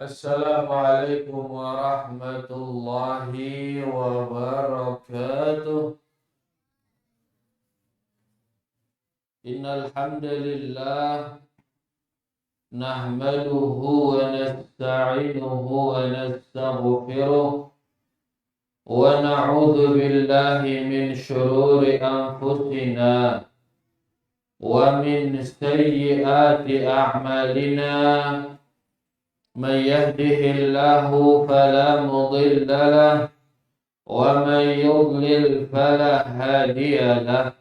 Assalamualaikum warahmatullahi wabarakatuh. Innal hamdalillah nahmaduhu wa nasta'inuhu wa nastaghfiruh wa na'udzu billahi min shururi anfusina wa min sayyiati a'malina. Man yahdihillahu fala mudilla lahu wa man yudlil fala hadiya lahu.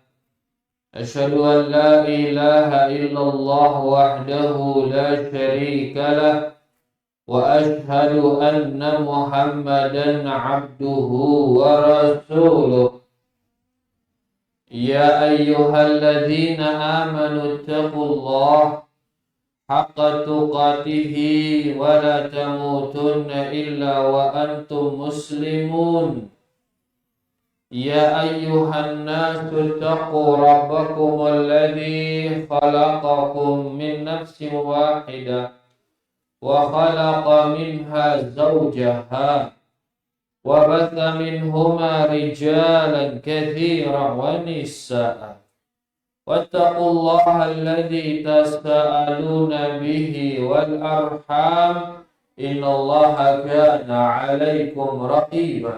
Asyhadu an la ilaha illallah wahdahu la syarika lahu wa asyhadu anna Muhammadan abduhu wa rasuluh. Ya ayyuhalladzina amanu taqullaha haqqa tuqatihi wa la tamutunna illa wa antum muslimun. Ya ayyuhan nasu taqu rabbakum alladhi khalaqakum min nafsin wahidah wa khalaqa minha zawjaha wa batha minhuma rijalan katsiran wa nisaa'a. واتقوا الله الذي تساءلون به والأرحام إن الله كان عليكم رقيبا.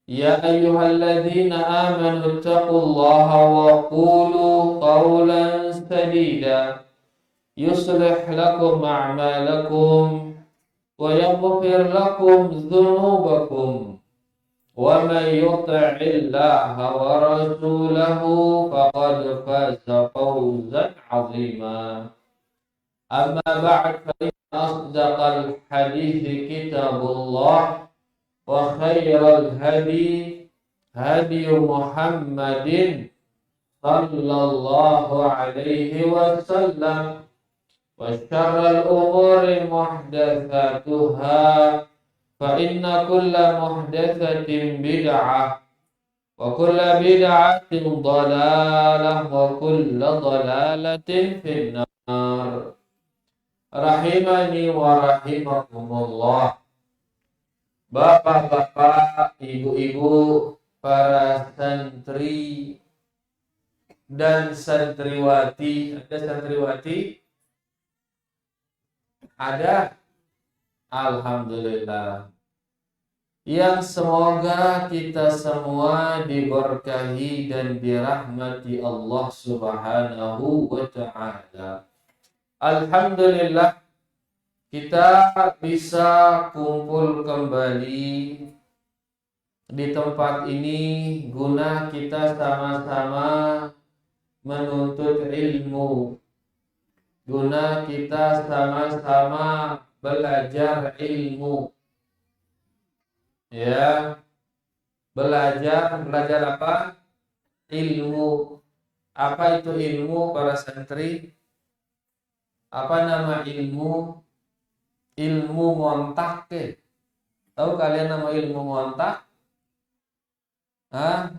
يا أيها الذين آمنوا اتقوا الله وقولوا قولا سديدا يصلح لكم أعمالكم ويغفر لكم ذنوبكم ومن يطع الله ورسوله فقد فاز فوزا عظيما. أما بعد فإن أصدق الحديث كتاب الله وخير الهدي هدي محمد صلى الله عليه وسلم وشر الأمور محدثاتها فإن كل محدثة بدعة وكل بدعة ضلالة وكل ضلالة في النار. Rahimani wa rahimakumullah. Bapak-bapak, ibu-ibu, para santri dan santriwati. Ada santriwati? Ada? Alhamdulillah. Yang semoga kita semua diberkahi dan dirahmati Allah Subhanahu wa ta'ala. Alhamdulillah, kita bisa kumpul kembali di tempat ini guna kita sama-sama menuntut ilmu, guna kita sama-sama belajar ilmu. Ya, belajar apa? Ilmu. Apa itu ilmu para santri? Apa nama ilmu? Ilmu ngontak ke? Tahu kalian nama ilmu ngontak? Hah?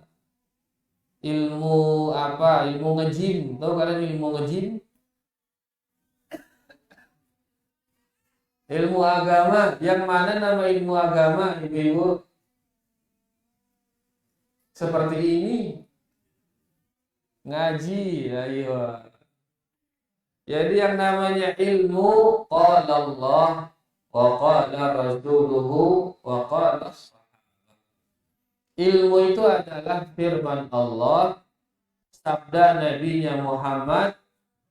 Ilmu apa? Ilmu ngejim. Tahu kalian ilmu ngejim? Ilmu agama, yang mana nama ilmu agama, ibu-ibu? Seperti ini. Ngaji, ayo. Jadi yang namanya ilmu, qala Allah, wa qala rasuluhu, wa qala sahabat. Ilmu itu adalah firman Allah, sabda Nabi-Nya Muhammad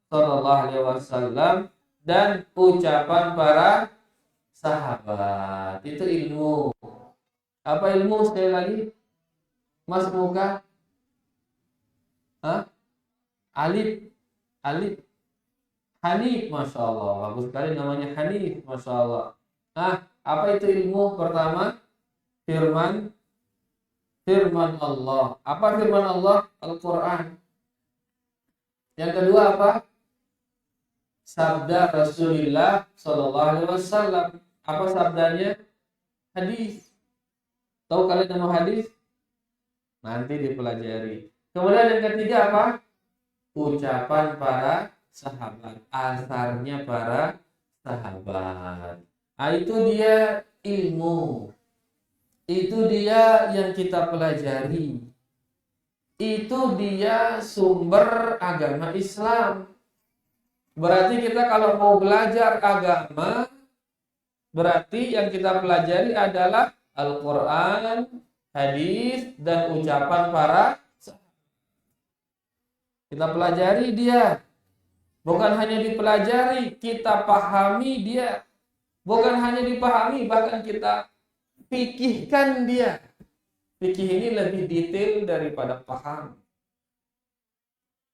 sallallahu alaihi wasallam, dan ucapan para sahabat. Itu ilmu. Apa ilmu sekali lagi? Mas muka? Hah? Alif. Alif. Hanif, Masya Allah. Bagus sekali namanya Hanif, Masya Allah. Nah, apa itu ilmu? Pertama, firman Allah. Apa firman Allah? Al-Quran. Yang kedua apa? Sabda Rasulullah Sallallahu Alaihi Wasallam. Apa sabdanya? Hadis. Tahu kalian nama hadis? Nanti dipelajari. Kemudian yang ketiga apa? Ucapan para sahabat. Asarnya para sahabat. Itu dia ilmu. Itu dia yang kita pelajari. Itu dia sumber agama Islam. Berarti kita kalau mau belajar agama, berarti yang kita pelajari adalah Al-Quran, hadis, dan ucapan para sahabat. Kita pelajari dia. Bukan hanya dipelajari, kita pahami dia. Bukan hanya dipahami, bahkan kita fikihkan dia. Fikih ini lebih detail daripada paham.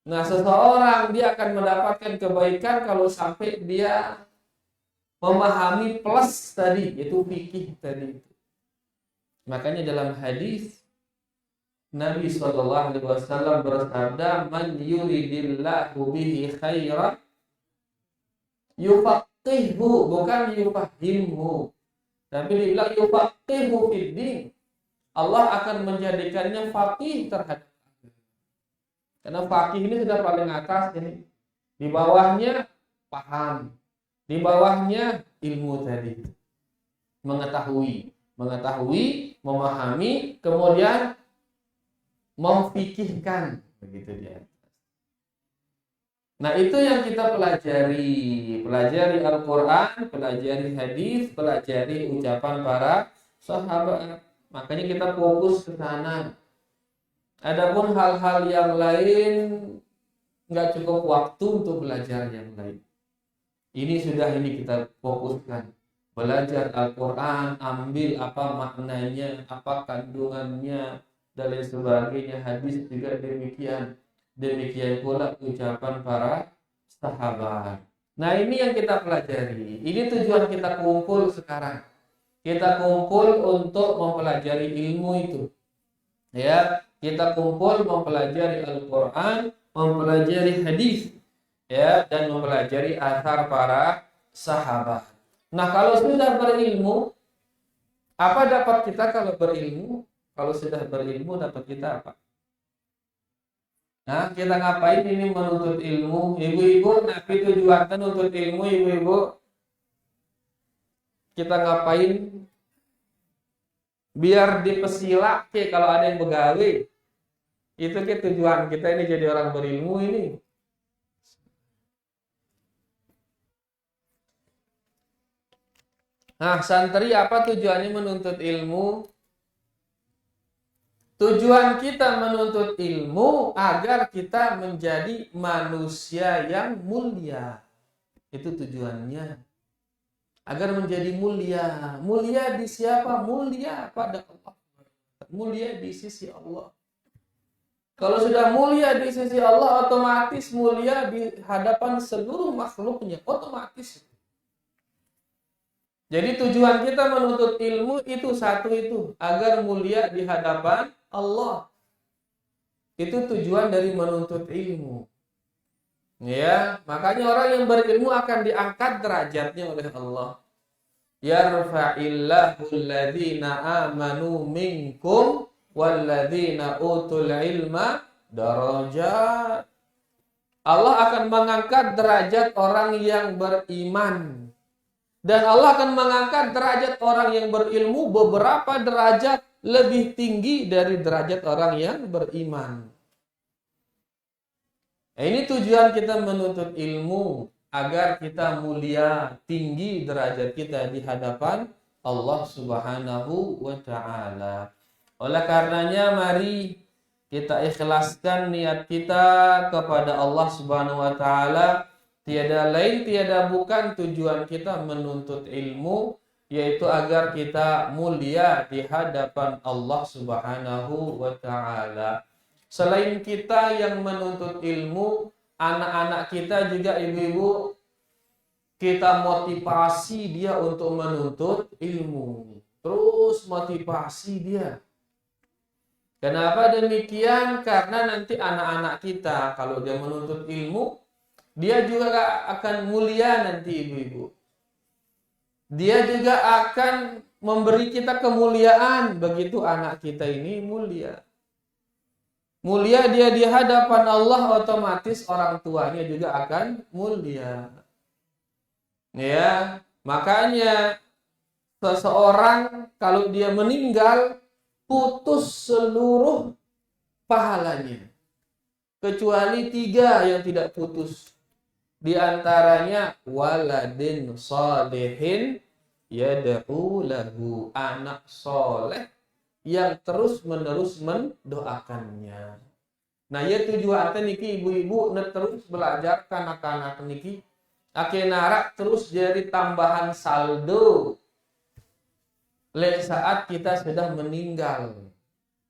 Nah, seseorang dia akan mendapatkan kebaikan kalau sampai dia memahami plus tadi, yaitu fikih tadi. Makanya dalam hadis Nabi SAW bersabda, "Man yuridillahu bihi khairan yufaqihhu," bukan yufahimhu, tapi dibilang yufaqihhu fid din. Allah akan menjadikannya faqih terhadap agama. Karena faqih ini sudah paling atas ini. Di bawahnya paham. Di bawahnya ilmu tadi. Mengetahui, memahami, kemudian memfikihkan, begitu dia. Nah, itu yang kita pelajari Al-Quran, pelajari hadis, pelajari ucapan para sahabat. Makanya kita fokus ke sana. Adapun hal-hal yang lain nggak cukup waktu untuk belajar yang lain. Ini kita fokuskan. Belajar Al-Quran, ambil apa maknanya, apa kandungannya, dan lain sebagainya. Hadis juga demikian. Demikian pula ucapan para sahabat. Nah, ini yang kita pelajari. Ini tujuan kita kumpul sekarang. Kita kumpul untuk mempelajari ilmu itu. Ya, kita kumpul mempelajari Al-Quran, mempelajari hadis, ya, dan mempelajari athar para sahabat. Nah, kalau sudah berilmu, apa dapat kita kalau berilmu? Kalau sudah berilmu dapat kita apa? Nah, kita ngapain ini menuntut ilmu? Ibu-ibu, nabi tujuan menuntut ilmu, ibu-ibu. Kita ngapain? Biar dipesilak ke kalau ada yang begawe. Itu ke tujuan kita ini jadi orang berilmu ini. Nah, santri apa tujuannya menuntut ilmu? Tujuan kita menuntut ilmu agar kita menjadi manusia yang mulia. Itu tujuannya. Agar menjadi mulia. Mulia di siapa? Mulia pada Allah. Mulia di sisi Allah. Kalau sudah mulia di sisi Allah, otomatis mulia di hadapan seluruh makhluknya. Otomatis. Jadi tujuan kita menuntut ilmu itu satu itu. Agar mulia di hadapan Allah. Itu tujuan dari menuntut ilmu. Ya, makanya orang yang berilmu akan diangkat derajatnya oleh Allah. Yarfa'illahu alladhina amanu minkum walladhina utul ilma darajat. Allah akan mengangkat derajat orang yang beriman. Dan Allah akan mengangkat derajat orang yang berilmu beberapa derajat lebih tinggi dari derajat orang yang beriman. Ini tujuan kita menuntut ilmu agar kita mulia, tinggi derajat kita di hadapan Allah Subhanahu wa taala. Oleh karenanya mari kita ikhlaskan niat kita kepada Allah Subhanahu wa taala. Tiada lain tiada bukan tujuan kita menuntut ilmu, yaitu agar kita mulia di hadapan Allah Subhanahu wa taala. Selain kita yang menuntut ilmu, anak-anak kita juga ibu-ibu, kita motivasi dia untuk menuntut ilmu. Terus motivasi dia. Kenapa demikian? Karena nanti anak-anak kita kalau dia menuntut ilmu, dia juga akan mulia nanti ibu-ibu. Dia juga akan memberi kita kemuliaan begitu anak kita ini mulia. Mulia dia di hadapan Allah, otomatis orang tuanya juga akan mulia. Ya, makanya seseorang kalau dia meninggal putus seluruh pahalanya. Kecuali 3 yang tidak putus. Di antaranya waladin salihin yad'u lahu, anak soleh yang terus-menerus mendoakannya. Nah, ya tujuan niki ibu-ibu terus belajar kanak-kanak niki akenarak terus jadi tambahan saldo saat kita sudah meninggal.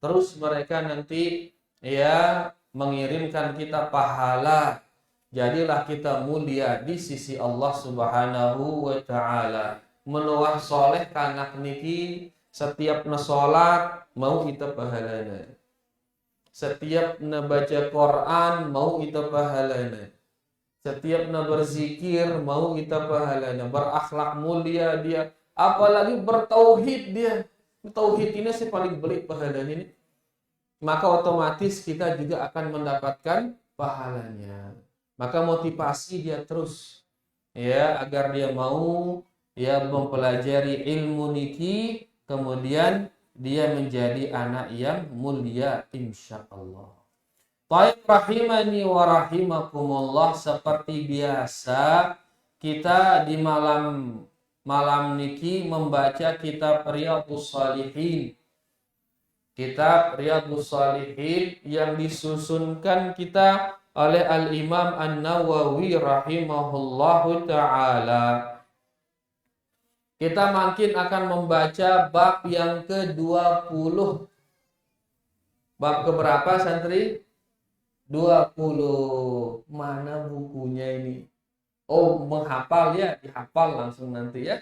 Terus mereka nanti ya mengirimkan kita pahala. Jadilah kita mulia di sisi Allah Subhanahu wa taala. Menuah soleh kanak niki setiap na salat mau kita pahalana. Setiap na baca Quran mau kita pahalana. Setiap na berzikir mau kita pahalana. Berakhlak mulia dia, apalagi bertauhid dia. Tauhid ini sih paling belik pahalanya ini. Maka otomatis kita juga akan mendapatkan pahalanya. Maka motivasi dia terus ya agar dia mau ya mempelajari ilmu niki, kemudian dia menjadi anak yang mulia insyaallah. Baik rahimani wa rahimakumullah, seperti biasa kita di malam niki membaca kitab Riyadhus Shalihin. Kitab Riyadhus Shalihin yang disusunkan kita oleh Al-Imam An-Nawawi rahimahullahu ta'ala. Kita makin akan membaca bab yang ke-20. Bab keberapa santri? 20. Mana bukunya ini? Oh, menghafal ya, dihafal langsung nanti ya.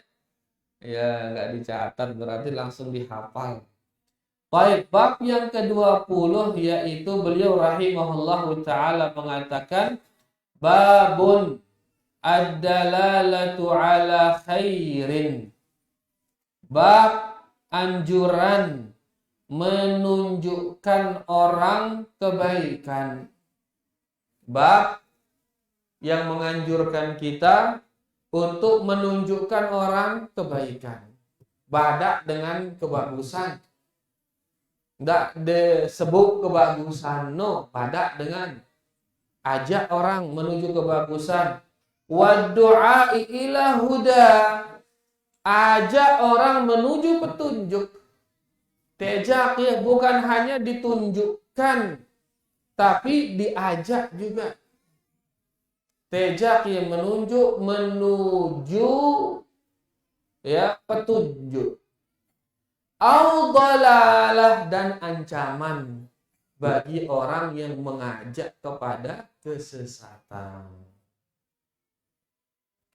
Ya, nggak dicatat berarti langsung dihafal. Baik, bab yang ke-20 yaitu beliau rahimahullahu ta'ala mengatakan babun ad-dalalatu ala khairin. Bab anjuran menunjukkan orang kebaikan. Bab yang menganjurkan kita untuk menunjukkan orang kebaikan. Badak dengan kebagusan. Nggak disebut kebagusan, no, pada dengan ajak orang menuju kebagusan. Waddu'ai ila huda, ajak orang menuju petunjuk. Tejak ya, bukan hanya ditunjukkan, tapi diajak juga. Tejak ya menuju ya petunjuk. Au-dalalah, dan ancaman bagi orang yang mengajak kepada kesesatan.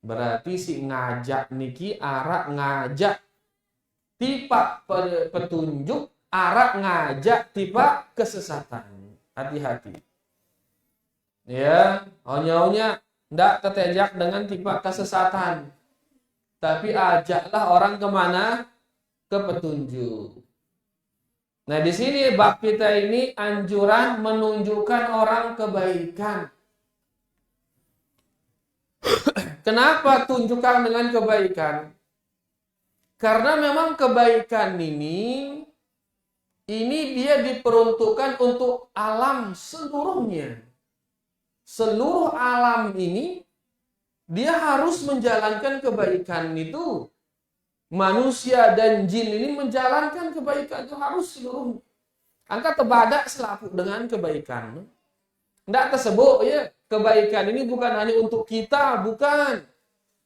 Berarti si ngajak niki arak ngajak tipa petunjuk, arak ngajak tipa kesesatan. Hati-hati. Ya, hanya ndak tetejak dengan tipa kesesatan. Tapi ajaklah orang kemana? Ke petunjuk. Nah, di sini bab kita ini anjuran menunjukkan orang kebaikan. Kenapa tunjukkan dengan kebaikan? Karena memang kebaikan ini dia diperuntukkan untuk alam seluruhnya. Seluruh alam ini dia harus menjalankan kebaikan itu. Manusia dan jin ini menjalankan kebaikan itu harus seluruhnya. Angka tebadak selaku dengan kebaikan. Tidak tersebut ya, kebaikan ini bukan hanya untuk kita, bukan.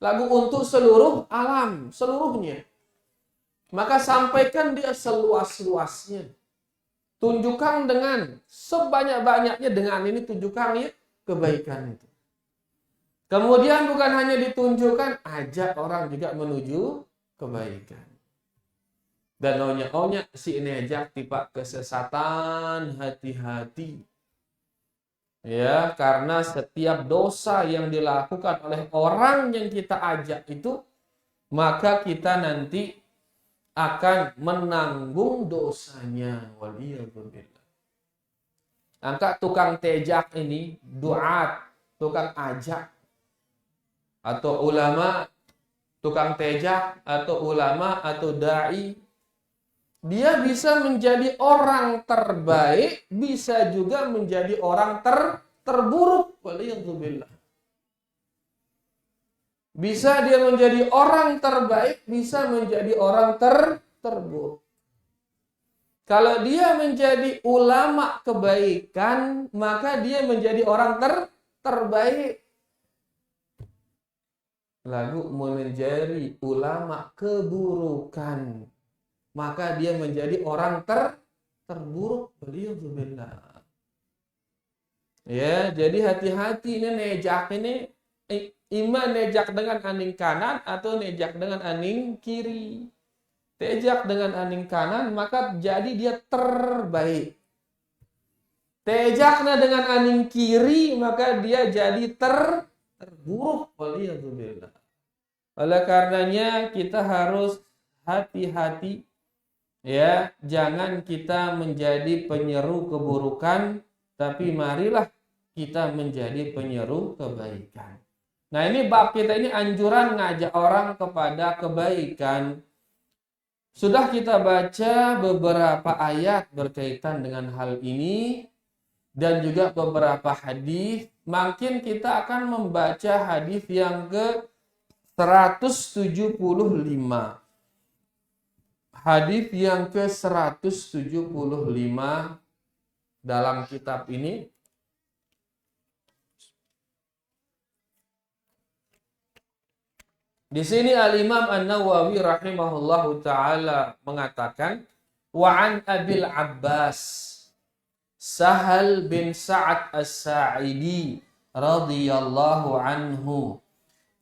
Lagu untuk seluruh alam, seluruhnya. Maka sampaikan dia seluas-luasnya. Tunjukkan dengan sebanyak-banyaknya, dengan ini tunjukkan ya kebaikan itu. Kemudian bukan hanya ditunjukkan, ajak orang juga menuju kebaikan. Dan onya si ini ajak tipe kesesatan, hati-hati. Ya, karena setiap dosa yang dilakukan oleh orang yang kita ajak itu, maka kita nanti akan menanggung dosanya. Waliyadzubillah. Angka tukang tejak ini, duat, tukang ajak, atau ulama tukang tejak atau ulama atau dai, dia bisa menjadi orang terbaik, bisa juga menjadi orang terburuk. Waliyadzubillah. Bisa dia menjadi orang terbaik, bisa menjadi orang terburuk. Kalau dia menjadi ulama kebaikan, maka dia menjadi orang terbaik. Lalu menjadi ulama keburukan, maka dia menjadi orang terburuk. Waliyadzubillah. Ya, jadi hati-hati ini nejak ini. Ima nejak dengan aning kanan atau nejak dengan aning kiri. Tejak dengan aning kanan, maka jadi dia terbaik. Tejaknya dengan aning kiri, maka dia jadi terburuk. Waliyadzubillah. Oleh karenanya kita harus hati-hati, ya, jangan kita menjadi penyeru keburukan, tapi marilah kita menjadi penyeru kebaikan. Nah, ini bab kita ini anjuran ngajak orang kepada kebaikan. Sudah kita baca beberapa ayat berkaitan dengan hal ini dan juga beberapa hadis. Makin kita akan membaca hadis yang ke 175. Hadis yang ke 175 dalam kitab ini. Di sini Al-Imam An-Nawawi rahimahullahu taala mengatakan, wa an Abil Abbas Sahal bin Sa'ad As-Sa'idi radhiyallahu anhu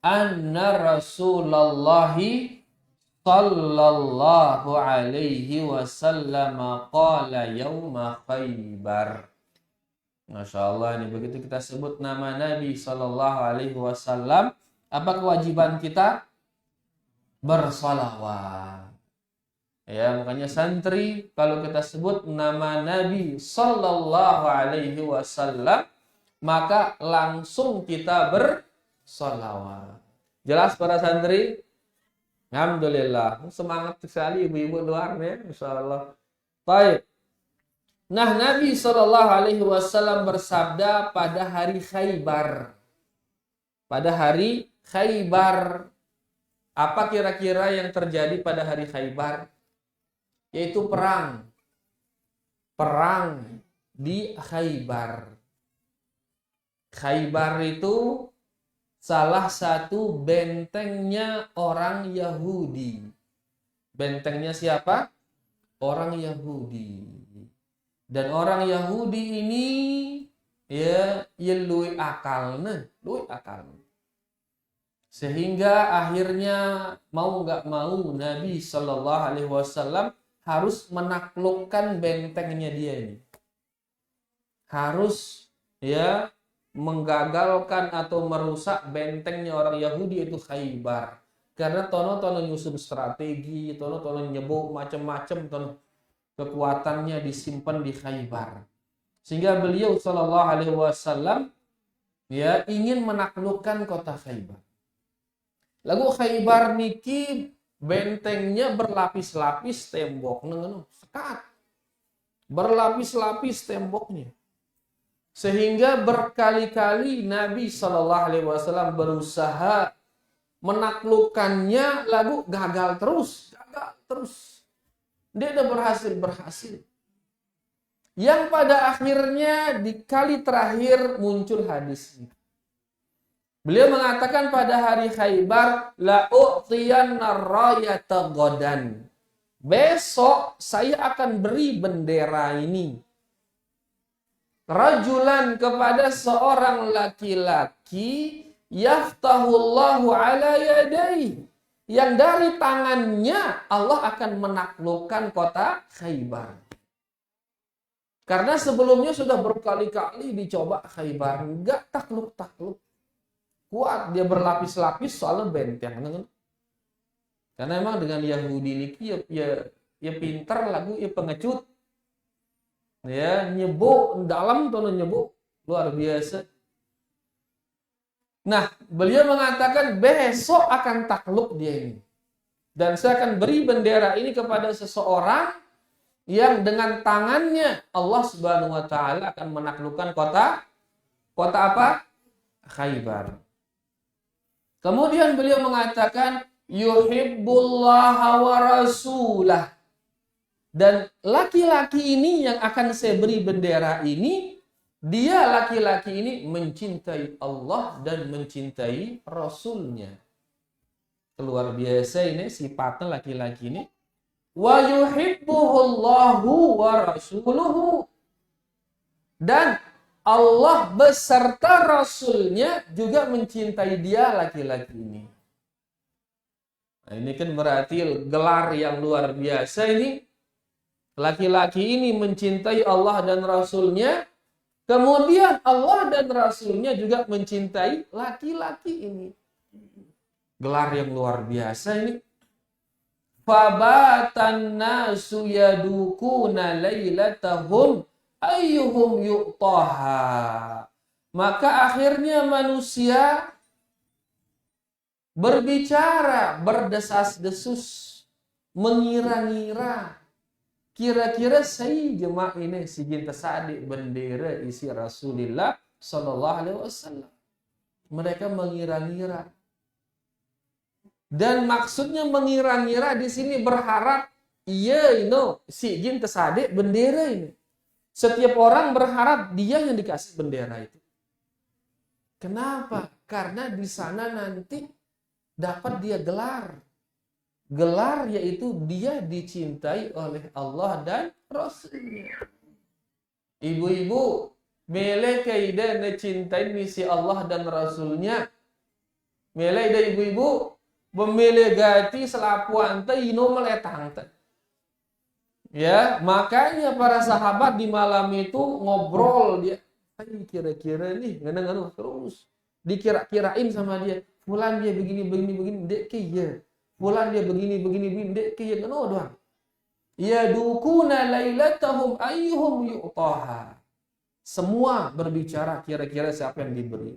anna Rasulullah sallallahu alaihi wasallam qala yauma Khaybar. Masya Allah, ini begitu kita sebut nama Nabi sallallahu alaihi wasallam, apa kewajiban kita? Bersalawat. Ya, makanya santri kalau kita sebut nama Nabi sallallahu alaihi wasallam, maka langsung kita bersalawat. Jelas para santri? Alhamdulillah. Semangat sekali ibu-ibu luarnya, insyaallah. Baik. Nah, Nabi sallallahu alaihi wasallam bersabda pada hari Khaybar. Pada hari Khaybar. Apa kira-kira yang terjadi pada hari Khaybar? Yaitu perang. Perang di Khaybar. Khaybar itu salah satu bentengnya orang Yahudi. Bentengnya siapa? Orang Yahudi. Dan orang Yahudi ini ya luwih akalna, luwih akalna. Sehingga akhirnya mau nggak mau Nabi Shallallahu Alaihi Wasallam harus menaklukkan bentengnya dia ini. Harus ya menggagalkan atau merusak bentengnya orang Yahudi itu Khaybar. Karena tono nyusun strategi, tono nyebut macam-macam, tono kekuatannya disimpan di Khaybar. Sehingga beliau Shallallahu Alaihi Wasallam ya ingin menaklukkan kota Khaybar. Lagu Khaybar niki bentengnya berlapis-lapis tembok, sekat. Berlapis-lapis temboknya. Sehingga berkali-kali Nabi Shallallahu Alaihi Wasallam berusaha menaklukkannya, lalu gagal terus. Dia udah berhasil. Yang pada akhirnya di kali terakhir muncul hadis. Beliau mengatakan pada hari Khaybar, la u'tiyanna rayata ghadan. Besok saya akan beri bendera ini. Rajulan, kepada seorang laki-laki, yaftahullahu ala yadayhi, yang dari tangannya Allah akan menaklukkan kota Khaybar. Karena sebelumnya sudah berkali-kali dicoba Khaybar, enggak takluk. Kuat, dia berlapis-lapis soalnya benteng. Karena emang dengan Yahudi ini ya pintar lagu, ya pengecut. Ya, nyebuk dalam tuh nyebuk luar biasa. Nah, beliau mengatakan besok akan takluk dia ini. Dan saya akan beri bendera ini kepada seseorang yang dengan tangannya Allah Subhanahu wa taala akan menaklukkan kota apa? Khaybar. Kemudian beliau mengatakan yuhibbullaha wa rasulah. Dan laki-laki ini yang akan saya beri bendera ini, dia laki-laki ini mencintai Allah dan mencintai Rasulnya. Luar biasa ini sifatnya laki-laki ini. Wa yuhibbuhullahu wa rasuluhu. Dan Allah beserta Rasulnya juga mencintai dia laki-laki ini. Nah, ini kan berarti gelar yang luar biasa ini. Laki-laki ini mencintai Allah dan Rasulnya. Kemudian Allah dan Rasulnya juga mencintai laki-laki ini. Gelar yang luar biasa ini. Fabatan nasu yadukuna lailatahum ayyuhum yu'taha. Maka akhirnya manusia berbicara, berdesas-desus, mengira-ngira. Kira-kira saya jemaah ini si jinta sadik bendera isi Rasulullah Sallallahu Alaihi Wasallam. Mereka mengira-ngira. Dan maksudnya mengira-ngira di sini berharap, si jin tersadik bendera ini. Setiap orang berharap dia yang dikasih bendera itu. Kenapa? Karena di sana nanti dapat dia gelar. Gelar yaitu dia dicintai oleh Allah dan Rasulnya. Ibu-ibu, mele kaida mencintai misi Allah dan Rasulnya. Mele ida ibu-ibu, memilih gati selapu ante ino meletang. Ya, makanya para sahabat di malam itu ngobrol dia. Kira-kira nih, ngana-ngana terus dikira-kirain sama dia. Fulan dia begini, dek kaya. Fulan dia begini, dek kaya ngono doang. Ya dukuna lailatahum ayyuhum yu'taha. Semua berbicara kira-kira siapa yang diberi.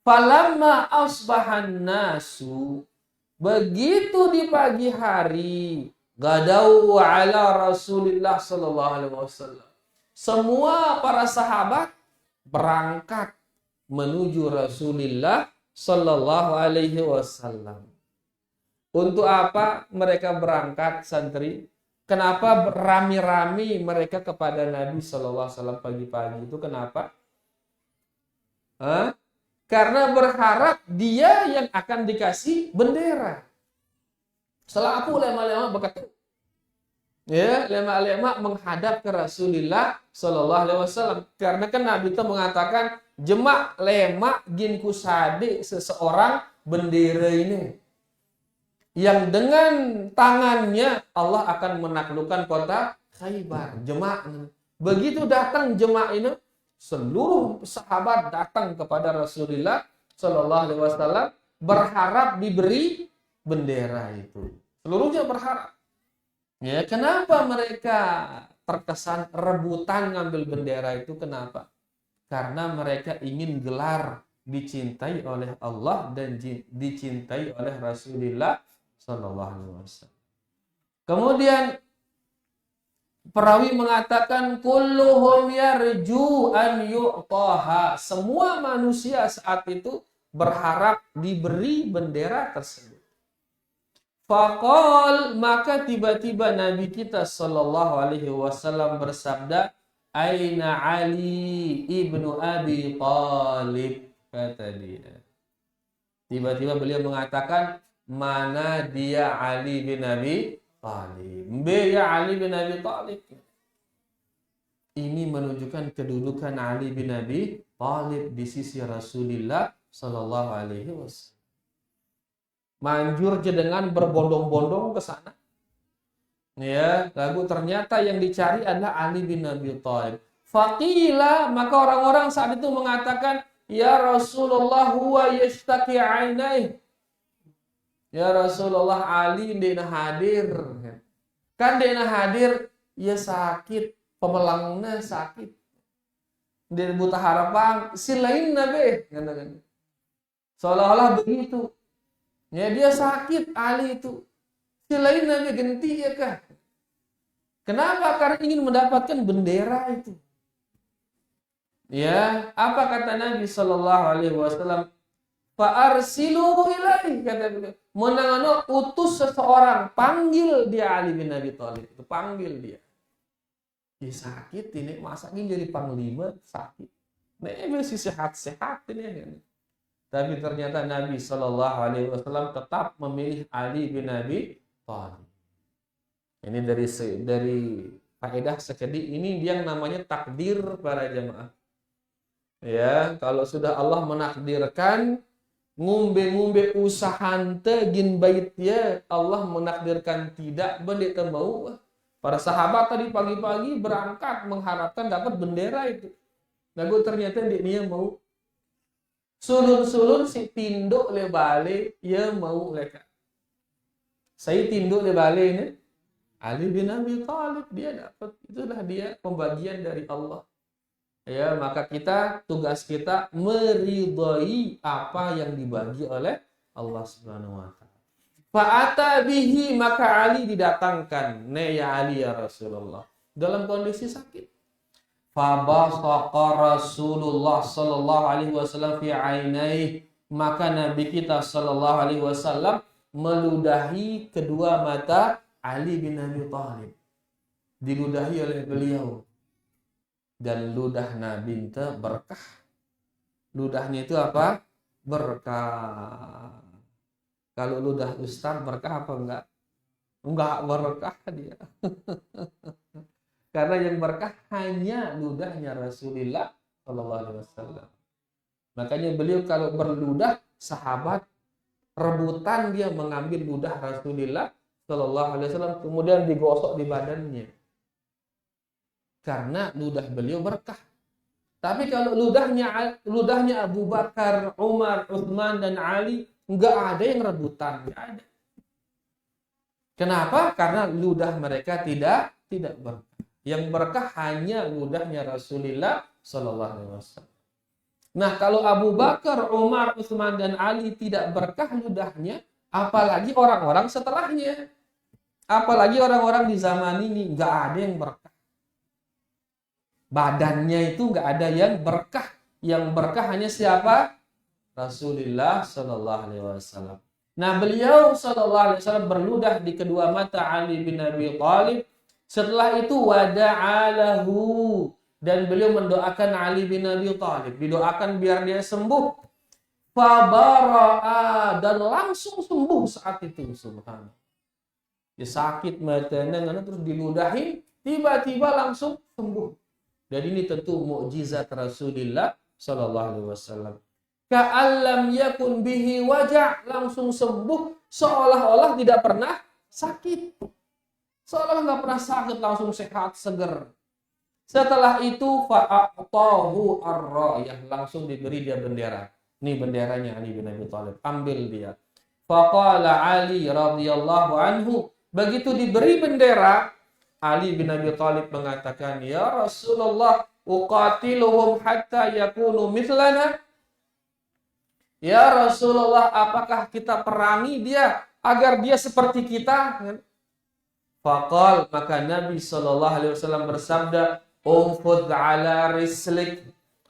Falamma asbahan nasu, begitu di pagi hari, gadau ala Rasulillah sallallahu alaihi wasallam. Semua para sahabat berangkat menuju Rasulullah sallallahu alaihi wasallam. Untuk apa mereka berangkat, santri? Kenapa rami-rami mereka kepada Nabi sallallahu alaihi wasallam pagi-pagi itu? Kenapa? Karena berharap dia yang akan dikasih bendera. Selaku lema-lema berkata, ya, lema-lema menghadap ke Rasulullah sallallahu alaihi wasallam. Karena kan Nabi itu mengatakan, jemak lema gin kusade seseorang bendera ini. Yang dengan tangannya Allah akan menaklukkan kota Khaybar. Jemak. Begitu datang jemak ini, seluruh sahabat datang kepada Rasulullah sallallahu alaihi wasallam berharap diberi bendera itu. Seluruhnya berharap. Ya, kenapa mereka terkesan rebutan ngambil bendera itu? Kenapa? Karena mereka ingin gelar dicintai oleh Allah dan dicintai oleh Rasulullah sallallahu alaihi wasallam. Kemudian perawi mengatakan kulluhum yarju an yu'taha. Semua manusia saat itu berharap diberi bendera tersebut. Faqal, maka tiba-tiba Nabi kita sallallahu alaihi wasallam bersabda, Aina Ali ibnu Abi Thalib, kata dia. Tiba-tiba beliau mengatakan, mana dia Ali bin Abi Thalib? Ya Ali bin Abi Thalib. Ini menunjukkan kedudukan Ali bin Abi Thalib di sisi Rasulullah sallallahu alaihi wasallam. Manjur dengan berbondong-bondong ke sana. Ya, lalu ternyata yang dicari adalah Ali bin Abi Thalib. Faqila, maka orang-orang saat itu mengatakan, ya Rasulullah huwa yashtaki ainaih. Ya Rasulullah, Ali dina hadir. Kan dina hadir, ya sakit, pemelangnya sakit. Dia buta harapan, silain nabe. Seolah-olah begitu. Ya, dia sakit Ali itu. Selain Nabi genti ya kah? Kenapa? Karena ingin mendapatkan bendera itu. Ya, apa kata Nabi Shallallahu Alaihi Wasallam? Fa'arsilu ilaihi, kata beliau. Menangano utus seseorang, panggil dia Ali bin Abi Thalib. Itu panggil dia. Dia sakit ini, masa ini jadi panglima sakit. Nah, masih sehat-sehat ini. Tapi ternyata Nabi Shallallahu Alaihi Wasallam tetap memilih Ali bin Abi Thalib. Ini dari faedah sekedip ini yang namanya takdir para jemaah. Ya, kalau sudah Allah menakdirkan ngumbe-ngumbe usahante gin bait ya, Allah menakdirkan tidak beli mau. Para sahabat tadi pagi-pagi berangkat mengharapkan dapat bendera itu. Lalu ternyata dia mau sulun-sulun si tinduk le bale ya mau leka. Saya tinduk le bale ini Ali bin Abi Thalib dia dapat, itulah dia pembagian dari Allah. Ya, maka tugas kita meridhai apa yang dibagi oleh Allah Subhanahu wa taala. Fa'ata bihi, maka Ali didatangkan. Ne ya Ali ya Rasulullah, dalam kondisi sakit. Fabasaqa Rasulullah sallallahu alaihi wasallam fi ainaihi, maka Nabi kita sallallahu alaihi wasallam meludahi kedua mata Ali bin Abi Thalib. Diludahi oleh beliau. Dan ludah Nabi itu berkah. Ludahnya itu apa? Berkah. Kalau ludah ustaz berkah apa enggak? Enggak berkah dia. Karena yang berkah hanya ludahnya Rasulullah sallallahu alaihi wasallam. Makanya beliau kalau berludah, sahabat rebutan dia mengambil ludah Rasulullah sallallahu alaihi wasallam kemudian digosok di badannya. Karena ludah beliau berkah. Tapi kalau ludahnya Abu Bakar, Umar, Utsman dan Ali, enggak ada yang rebutan, enggak ada. Kenapa? Karena ludah mereka tidak berkah. Yang berkah hanya ludahnya Rasulullah sallallahu alaihi wasallam. Nah, kalau Abu Bakar, Umar, Utsman dan Ali tidak berkah ludahnya, apalagi orang-orang setelahnya. Apalagi orang-orang di zaman ini enggak ada yang berkah. Badannya itu nggak ada yang berkah. Yang berkah hanya siapa? Rasulullah Sallallahu Alaihi Wasallam. Nah, beliau Sallallahu Alaihi Wasallam berludah di kedua mata Ali bin Abi Thalib. Setelah itu wada'alahu, dan beliau mendoakan Ali bin Abi Thalib. Didoakan biar dia sembuh. Fabara'a, dan langsung sembuh saat itu. Subhanallah. Dia sakit matanya, terus diludahi, tiba-tiba langsung sembuh. Dan ini tentu mukjizat Rasulullah sallallahu alaihi wasallam. Ka'allam yakun bihi waja', langsung sembuh seolah-olah tidak pernah sakit. Seolah nggak pernah sakit, langsung sehat, seger. Setelah itu fa'atahu ar-rayah, langsung diberi dia bendera. Ini benderanya Ali bin Abi Thalib, ambil dia. Faqala Ali radhiyallahu anhu, begitu diberi bendera, Ali bin Abi Thalib mengatakan, ya Rasulullah, uqatiluhum hatta yakunu mithlana. Ya Rasulullah, apakah kita perangi dia agar dia seperti kita? Faqal, maka Nabi sallallahu alaihi wasallam bersabda, umfud ala rislik,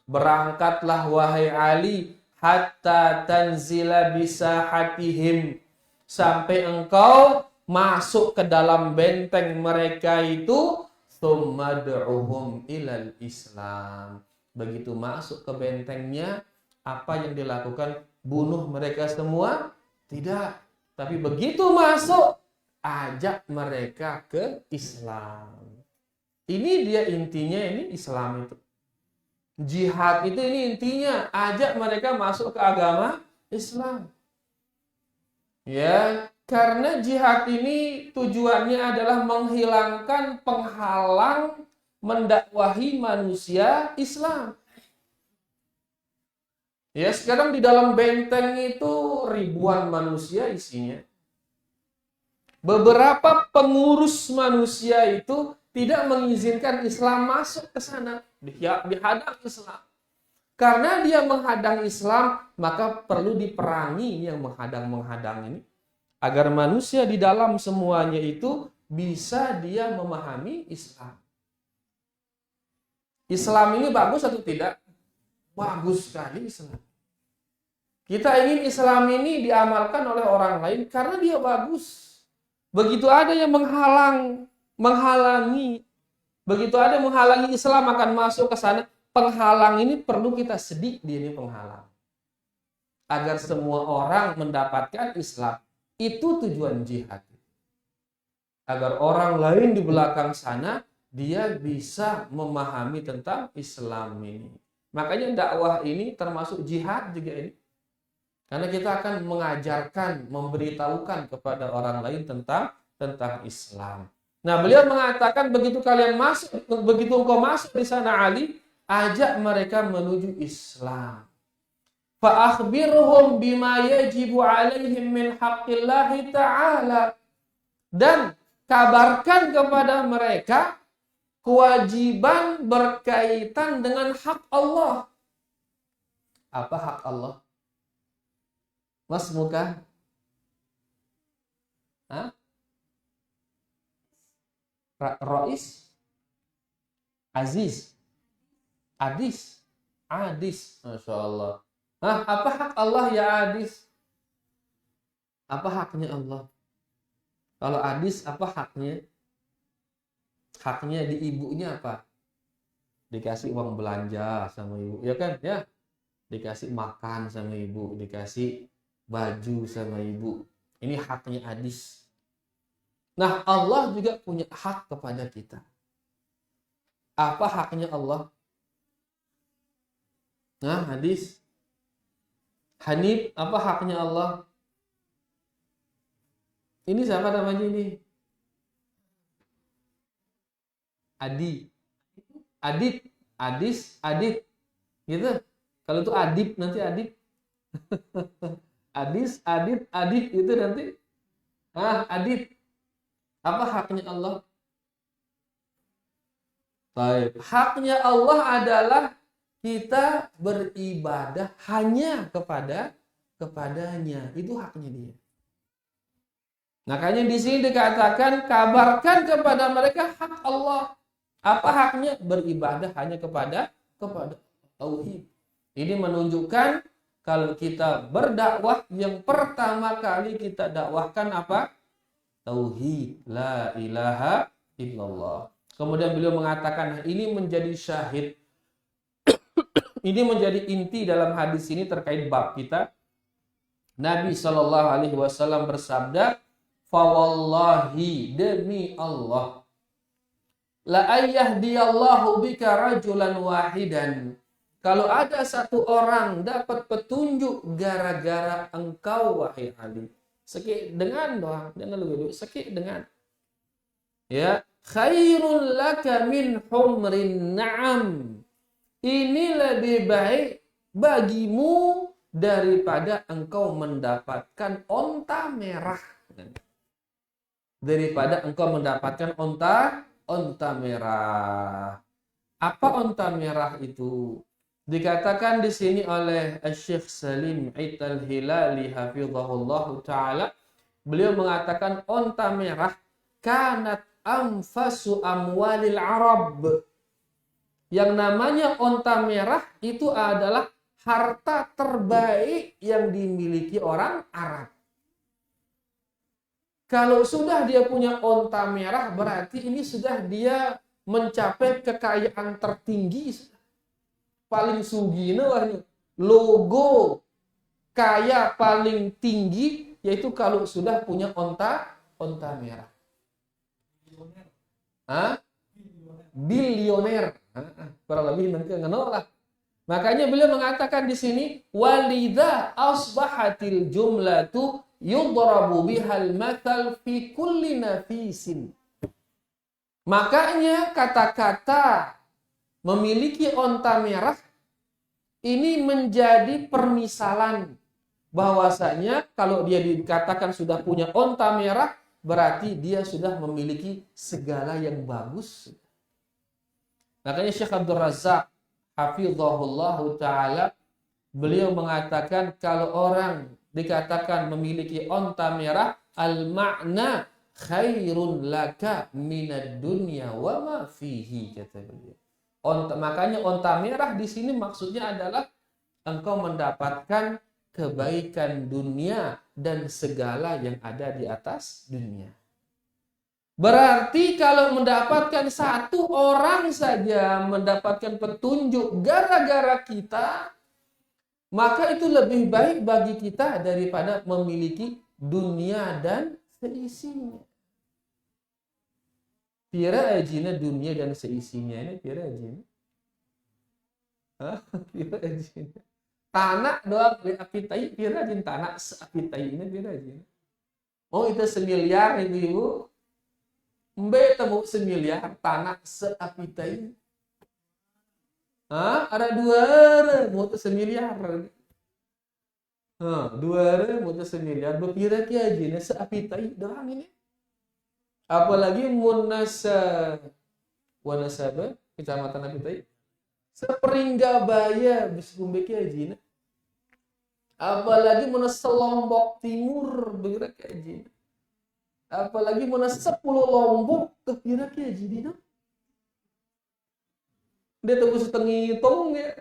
berangkatlah wahai Ali, hatta tanzila bisahatihim, sampai engkau masuk ke dalam benteng mereka itu, tsummad'uhum ilal Islam. Begitu masuk ke bentengnya, apa yang dilakukan? Bunuh mereka semua? Tidak. Tapi begitu masuk, ajak mereka ke Islam. Ini dia intinya, ini Islam itu. Jihad itu ini intinya, ajak mereka masuk ke agama Islam. Ya, karena jihad ini tujuannya adalah menghilangkan penghalang mendakwahi manusia Islam. Ya, sekarang di dalam benteng itu ribuan manusia isinya. Beberapa pengurus manusia itu tidak mengizinkan Islam masuk ke sana, dihadang Islam. Karena dia menghadang Islam, maka perlu diperangi yang menghadang-menghadang ini. Agar manusia di dalam semuanya itu bisa dia memahami Islam. Islam ini bagus atau tidak? Bagus sekali Islam. Kita ingin Islam ini diamalkan oleh orang lain karena dia bagus. Begitu ada yang menghalangi. Begitu ada yang menghalangi Islam akan masuk ke sana. Penghalang ini perlu kita sedik, dia ini penghalang. Agar semua orang mendapatkan Islam. Itu tujuan jihad. Agar orang lain di belakang sana, dia bisa memahami tentang Islam ini. Makanya dakwah ini termasuk jihad juga ini. Karena kita akan mengajarkan, memberitahukan kepada orang lain tentang Islam. Nah, beliau mengatakan begitu engkau masuk di sana Ali, ajak mereka menuju Islam. Fa akhbirhum bima yajibu alaihim min haqqillahi ta'ala. Dan kabarkan kepada mereka kewajiban berkaitan dengan hak Allah. Apa hak Allah? Mas muka? Hah? Rois? Aziz? Adis? Masya Allah. Apa hak Allah ya Adis? Apa haknya Allah? Kalau Adis apa haknya? Haknya di ibunya apa? Dikasih uang belanja sama ibu, ya kan? Ya, dikasih makan sama ibu, dikasih baju sama ibu. Ini haknya Adis. Nah, Allah juga punya hak kepada kita. Apa haknya Allah? Nah, Adis. Hanif, apa haknya Allah? Ini siapa namanya ini? Adit, Adit, gitu. Kalau itu Adib nanti Adib. Adit itu nanti. Adit. Apa haknya Allah? Baik. Haknya Allah adalah kita beribadah hanya kepadanya. Itu haknya dia. Makanya di sini dikatakan kabarkan kepada mereka hak Allah. Apa haknya? Beribadah hanya kepada tauhid. Ini menunjukkan kalau kita berdakwah yang pertama kali kita dakwahkan apa? Tauhid, la ilaha illallah. Kemudian beliau mengatakan ini menjadi syahid. Ini menjadi inti dalam hadis ini terkait bab kita. Nabi SAW bersabda, "Fa wallahi, demi Allah, la ayyahdiyallahu bika rajulan wahidan." Kalau ada satu orang dapat petunjuk gara-gara engkau wahai Ali. Sekik dengan doang, jangan lupa sekik dengan. Ya, khairul laka min humrin na'am. Ini lebih baik bagimu daripada engkau mendapatkan onta merah. Daripada engkau mendapatkan onta merah. Apa onta merah itu? Dikatakan di sini oleh Syekh Salim Ait Al-Hilali hafizahullah taala, beliau mengatakan onta merah kanat anfasu amwalil Arab. Yang namanya onta merah itu adalah harta terbaik yang dimiliki orang Arab. Kalau sudah dia punya onta merah, berarti ini sudah dia mencapai kekayaan tertinggi. Paling sugih logo kaya paling tinggi yaitu kalau sudah punya onta merah. Bilioner. Kurang lebih nanti lah. Makanya beliau mengatakan di sini walidha asbahatil jumlatu yudrabu bihal mathal fi kulli nafisin. Makanya kata-kata memiliki onta merah ini menjadi permisalan bahwasanya kalau dia dikatakan sudah punya onta merah berarti dia sudah memiliki segala yang bagus. Makanya Syekh Abdul Razak hafizahullahu taala, beliau mengatakan kalau orang dikatakan memiliki onta merah, al-ma'na khairun laka minad dunya wa ma fihi, kata beliau. Makanya onta merah di sini maksudnya adalah engkau mendapatkan kebaikan dunia dan segala yang ada di atas dunia. Berarti kalau mendapatkan satu orang saja mendapatkan petunjuk gara-gara kita, maka itu lebih baik bagi kita daripada memiliki dunia dan seisinya. Pira ajina dunia dan seisinya ini pira ajina. Pira ajina. Tanah doang beli apitai, pira ajin tanah seapitai ini pira ajina. Oh itu 1 miliar ibu-ibu. Mbe temu 1 miliar tanah seapitai. Ada 2 mau 1 miliar. 2 mau 1 miliar. Berpira kia aja nih seapitai doang ini. Apalagi wanasaba kecamatan apitai. Seperingga baya bisa kumbe kia aja nih. Apalagi Lombok Timur berpira kia aja nih. Apalagi 10 Lombok berpira kia aja nih. Dia tunggu setengah hitung ya.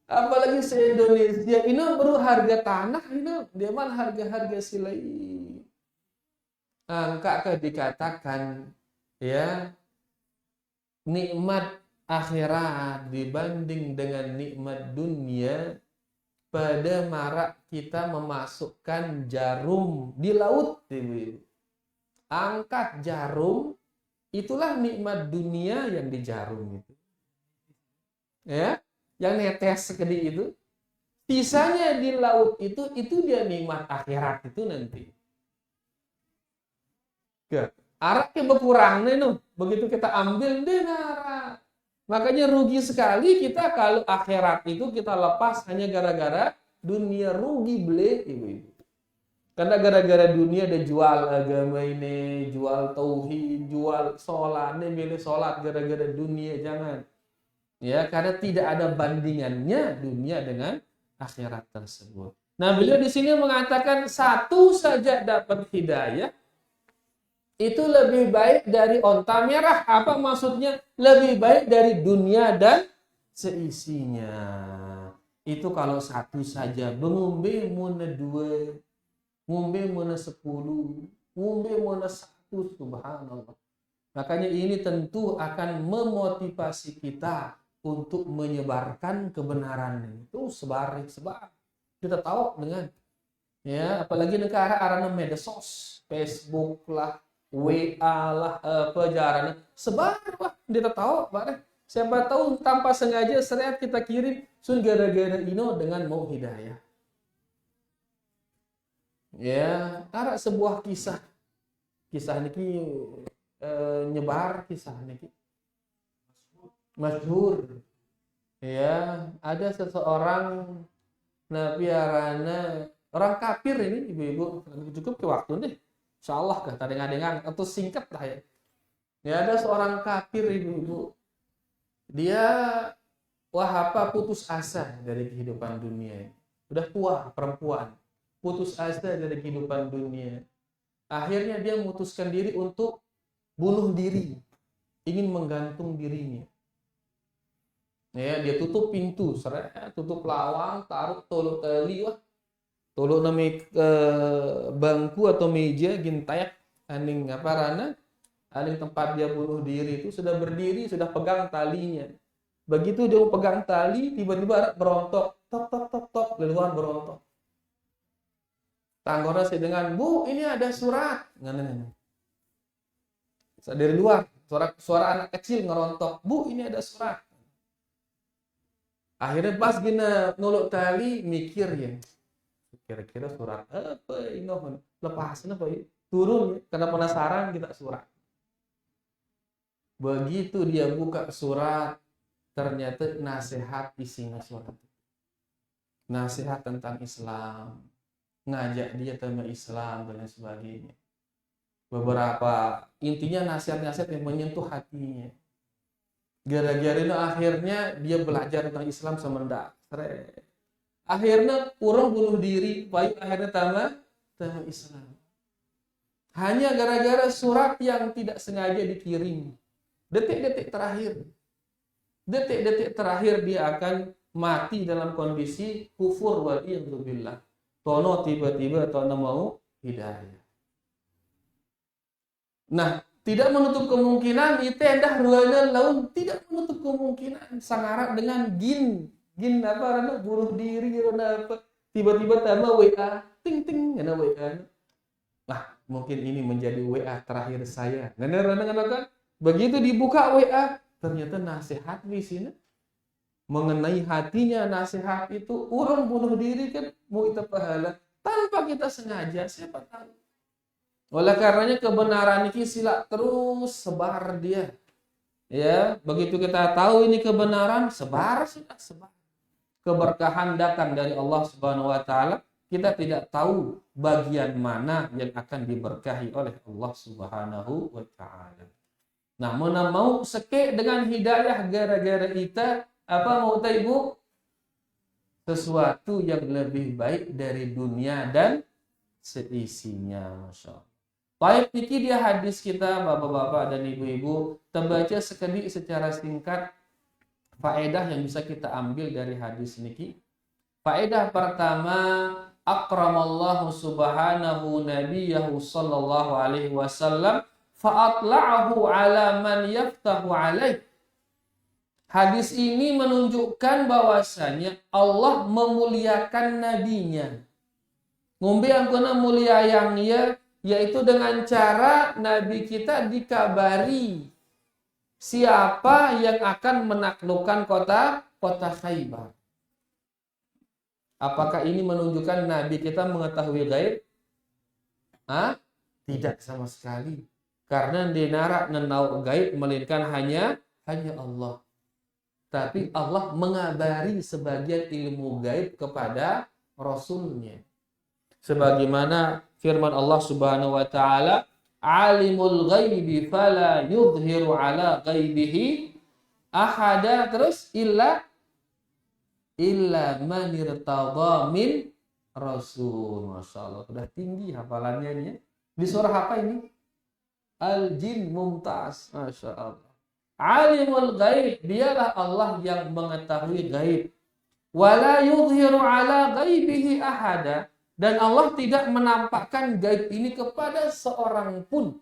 Apalagi se-Indonesia ini baru harga tanah ini dia mana harga-harga silai. Angka dikatakan ya nikmat akhirat dibanding dengan nikmat dunia, pada marak kita memasukkan jarum di laut, ibu-ibu. Angkat jarum, itulah nikmat dunia yang di jarum itu. Ya, yang netes sekedi itu, sisanya di laut itu dia nikmat akhirat itu nanti. Ya, araknya berkurang nih nuh, begitu kita ambil deh arak. Makanya rugi sekali kita kalau akhirat itu kita lepas hanya gara-gara dunia, rugi beli ibu-ibu. Karena gara-gara dunia ada jual agama ini, jual tauhid, jual sholat, nih milih sholat gara-gara dunia, jangan. Ya, karena tidak ada bandingannya dunia dengan akhirat tersebut. Nah, beliau di sini mengatakan satu saja dapat hidayah itu lebih baik dari onta merah. Apa maksudnya? Lebih baik dari dunia dan seisinya. Itu kalau satu saja. Ngombe muna 2, ngombe muna 10, ngombe muna 1, subhanallah. Makanya ini tentu akan memotivasi kita untuk menyebarkan kebenaran itu, sebar. Kita tahu dengan ya, apalagi negara arana medsos, Facebook lah, WA lah, pejarana, sebar lah, kita tahu, Pak. Siapa tahu tanpa sengaja seret kita kirim sun gara-gara ino dengan mau hidayah. Ya, ada sebuah kisah niki nyebar kisah niki masyhur. Ya, ada seseorang nabi arana orang kafir ini ibu-ibu, cukup ke waktu nih. Insyaallah kah dengar atau singkat lah ya. Ya, ada seorang kafir ibu-ibu. Dia putus asa dari kehidupan dunia. Udah tua perempuan, putus asa dari kehidupan dunia. Akhirnya dia memutuskan diri untuk bunuh diri, ingin menggantung dirinya. Ya, dia tutup pintu, tutup lawang, taruh tolok tali, tolok nami bangku atau meja gintayak aning rana, aning tempat dia bunuh diri itu sudah berdiri, sudah pegang talinya. Begitu dia pegang tali, tiba-tiba berontok, tok, dari luar berontok. Tanggora saya dengan, "Bu, ini ada surat." Dari luar, suara anak kecil ngerontok, "Bu, ini ada surat." Akhirnya pas gina nolak tali, mikir ya, kira-kira surat apa ini, lepasin apa ya, turun ya, karena penasaran kita surat. Begitu dia buka surat, ternyata nasihat isinya surat. Nasihat tentang Islam, ngajak dia tentang Islam dan sebagainya. Beberapa intinya nasihat-nasihat yang menyentuh hatinya. Gara-gara itu akhirnya dia belajar tentang Islam semendak. Akhirnya orang bunuh diri, baik akhirnya tambah Islam. Hanya gara-gara surat yang tidak sengaja dikirim. Detik-detik terakhir. Detik-detik terakhir dia akan mati dalam kondisi kufur waliyadzubillah. Tono tiba-tiba tono mau hidayah. Nah, tidak menutup kemungkinan itu endah ruangan laun, tidak menutup kemungkinan sangarat dengan jin apa rana bunuh diri rana apa tiba-tiba tambah WA ting ting rana WA. Nah, mungkin ini menjadi WA terakhir saya. Rana kan begitu dibuka WA ternyata nasihat di sini mengenai hatinya. Nasihat itu orang bunuh diri kan mau itu pahala tanpa kita sengaja, siapa tahu. Oleh karenanya kebenaran ini sila terus sebar dia. Ya, begitu kita tahu ini kebenaran, sebar. Keberkahan datang dari Allah Subhanahu wa taala, kita tidak tahu bagian mana yang akan diberkahi oleh Allah Subhanahu wa taala. Nah, mau seke dengan hidayah gara-gara kita apa mau tahu sesuatu yang lebih baik dari dunia dan seisinya, Masya Allah. Baik, niki dia hadis kita bapak-bapak dan ibu-ibu, terbaca sekedip secara singkat faedah yang bisa kita ambil dari hadis niki. Faedah pertama, akramallahu subhanahu nabiyahu sallallahu alaihi wasallam fa'atla'ahu ala man yaftahu alaih. Hadis ini menunjukkan bahwasanya Allah memuliakan nabinya. Ngombe angkona mulia yang ia yaitu dengan cara Nabi kita dikabari siapa yang akan menaklukkan kota Khaybar. Apakah ini menunjukkan Nabi kita mengetahui gaib? Tidak sama sekali. Karena dinarak nenau gaib melainkan hanya Allah. Tapi Allah mengabari sebagian ilmu gaib kepada Rasulnya. Sebagaimana firman Allah Subhanahu wa taala, alimul ghaibi fala yudhiru ala ghaibihi ahada, terus illa man irtadha min rasul. Masyaallah, sudah tinggi hafalannya ini. Di surah apa ini? Al-Jin Mumtaz. Masyaallah. Alimul ghaib, dialah Allah yang mengetahui gaib. Wala yudhiru ala ghaibihi ahada, dan Allah tidak menampakkan gaib ini kepada seorang pun.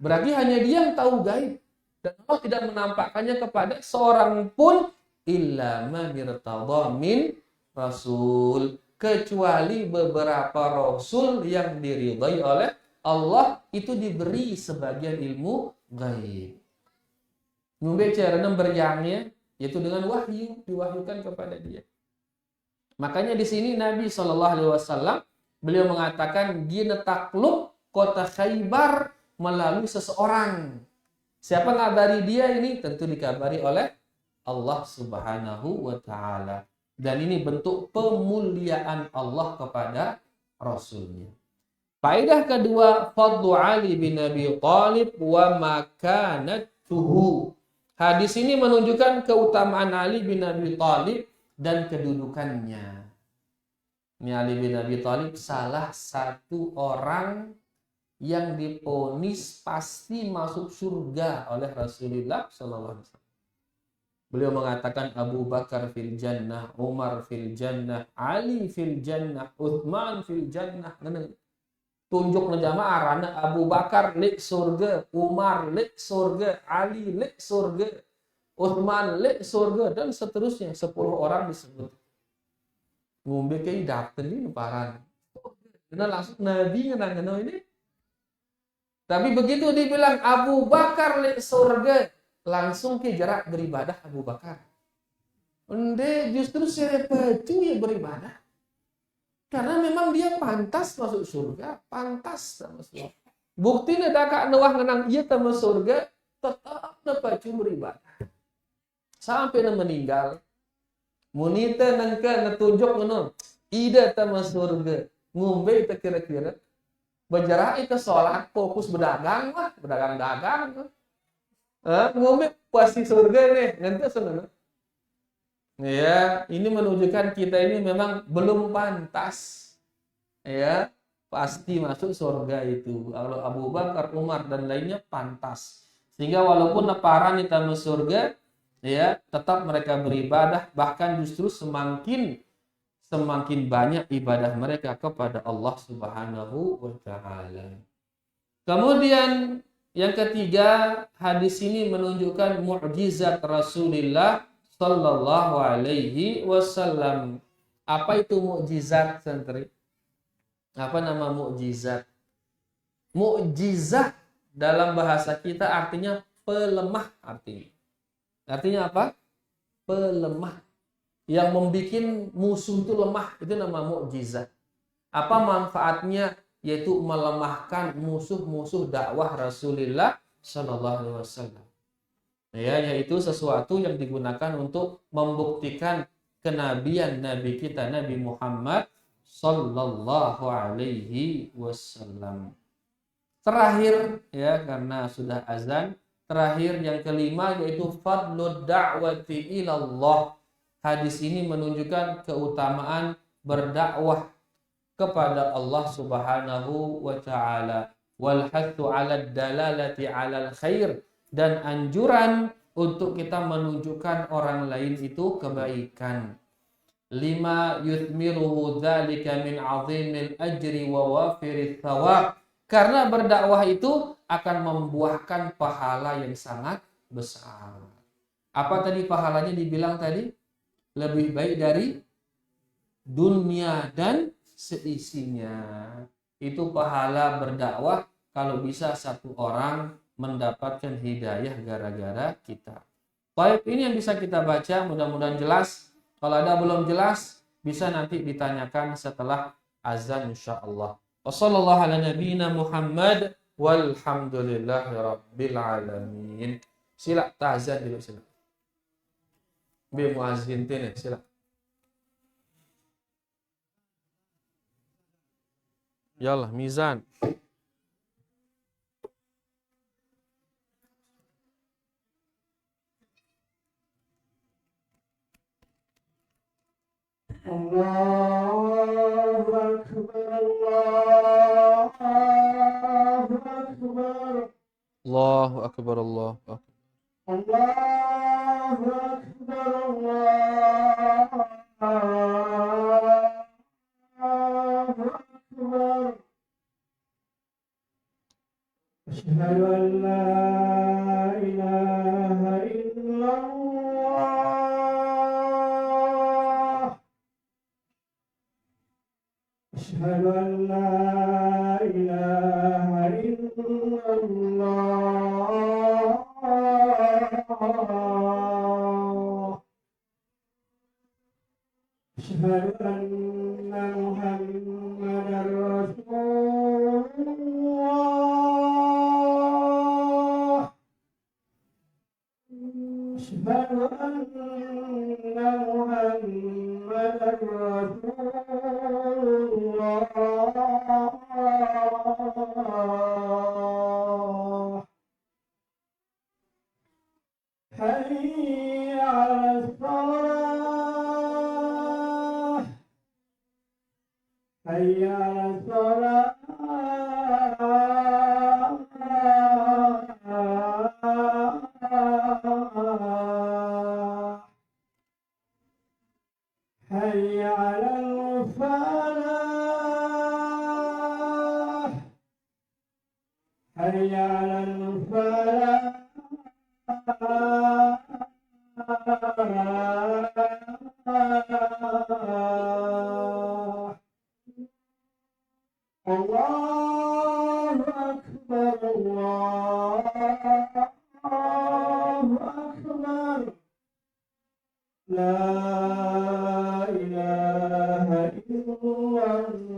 Berarti hanya dia yang tahu gaib. Dan Allah tidak menampakkannya kepada seorang pun. Illa man irtadha min rasul. Kecuali beberapa rasul yang diridhai oleh Allah, itu diberi sebagian ilmu gaib. Membaca beryangnya, yaitu dengan wahyu, diwahyukan kepada dia. Makanya di sini Nabi SAW beliau mengatakan gina takluk kota Khaybar melalui seseorang. Siapa ngabari dia ini? Tentu dikabari oleh Allah Subhanahu wa taala. Dan ini bentuk pemuliaan Allah kepada Rasulnya. Faedah kedua, fadlu Ali bin Abi Thalib wa makanatuhu. Hadis ini menunjukkan keutamaan Ali bin Abi Thalib dan kedudukannya. Ini Ali bin Abi Thalib salah satu orang yang divonis pasti masuk surga oleh Rasulullah SAW. Beliau mengatakan Abu Bakar fil jannah, Umar fil jannah, Ali fil jannah, Uthman fil jannah. Tunjuk jamaah arana Abu Bakar lek surga, Umar lek surga, Ali lek surga, Uthman lek surga, dan seterusnya. 10 orang disebut. Ngombe kei dateng ini paran. Kena langsung Nabi ngena ini. Tapi begitu dibilang Abu Bakar lek surga, langsung ke jarak beribadah Abu Bakar. Ende justru serepatu ya beribadah. Karena memang dia pantas masuk surga, pantas masuk surga. Bukti nedaka Noah ngenang ia tamu surga, tetap nepaju beribadah. Sampai meninggal. Munita nangka netunjuk ngono. Ida tamu surga. Ngombe itu kira-kira. Berjarak itu sholat, fokus berdagang lah, berdagang-dagang. Ngombe pasti surga nih, nanti sana. Ya, ini menunjukkan kita ini memang belum pantas. Ya, pasti masuk surga itu. Kalau Abu Bakar, Umar dan lainnya pantas. Sehingga walaupun leparan kita masuk surga, ya, tetap mereka beribadah, bahkan justru semakin banyak ibadah mereka kepada Allah Subhanahu wa taala. Kemudian yang ketiga, hadis ini menunjukkan mukjizat Rasulullah sallallahu alaihi wasallam. Apa itu mukjizat, santri? Apa nama mukjizat? Mukjizat dalam bahasa kita artinya pelemah artinya. Artinya apa? Pelemah. Yang membuat musuh itu lemah, itu nama mukjizat. Apa manfaatnya? Yaitu melemahkan musuh-musuh dakwah Rasulullah Sallallahu Alaihi Wasallam. Ya, yaitu sesuatu yang digunakan untuk membuktikan kenabian Nabi kita Nabi Muhammad Sallallahu Alaihi Wasallam. Terakhir, ya, karena sudah azan, terakhir yang kelima yaitu fadlud da'wati ilallah. Hadis ini menunjukkan keutamaan berdakwah kepada Allah Subhanahu wa taala, wal hathu 'ala dalalati 'alal khair, dan anjuran untuk kita menunjukkan orang lain itu kebaikan. Lima yuthmiruhu dzalika min 'azimil ajri wa wafirit thawab. Karena berdakwah itu akan membuahkan pahala yang sangat besar. Apa tadi pahalanya dibilang tadi? Lebih baik dari dunia dan seisinya. Itu pahala berdakwah kalau bisa satu orang mendapatkan hidayah gara-gara kita. Baik, ini yang bisa kita baca, mudah-mudahan jelas. Kalau ada belum jelas, bisa nanti ditanyakan setelah azan insyaallah. Wassallallahu ala nabiyyina Muhammad walhamdulillahi rabbil alamin. Sila ta'azan dulu sila. Bi muazzin nih, sila. Yallah, mizan. Allahu Akbar, Allahu Akbar. Allahu Akbar, Allahu Akbar. Allahu Akbar, Allahu Akbar. Asyhadu an la ilaha illallah. Asyhadu an la ilaha illallah. Asyhadu anna Muhammadar Rasulullah. Asyhadu anna Muhammadar Rasulullah. Hayya 'alas shalah. Hayya 'alas shalah. Hayya 'alal falah. Hayya 'alal falah. Allahu Akbar, Allahu Akbar. La ilaha illallah.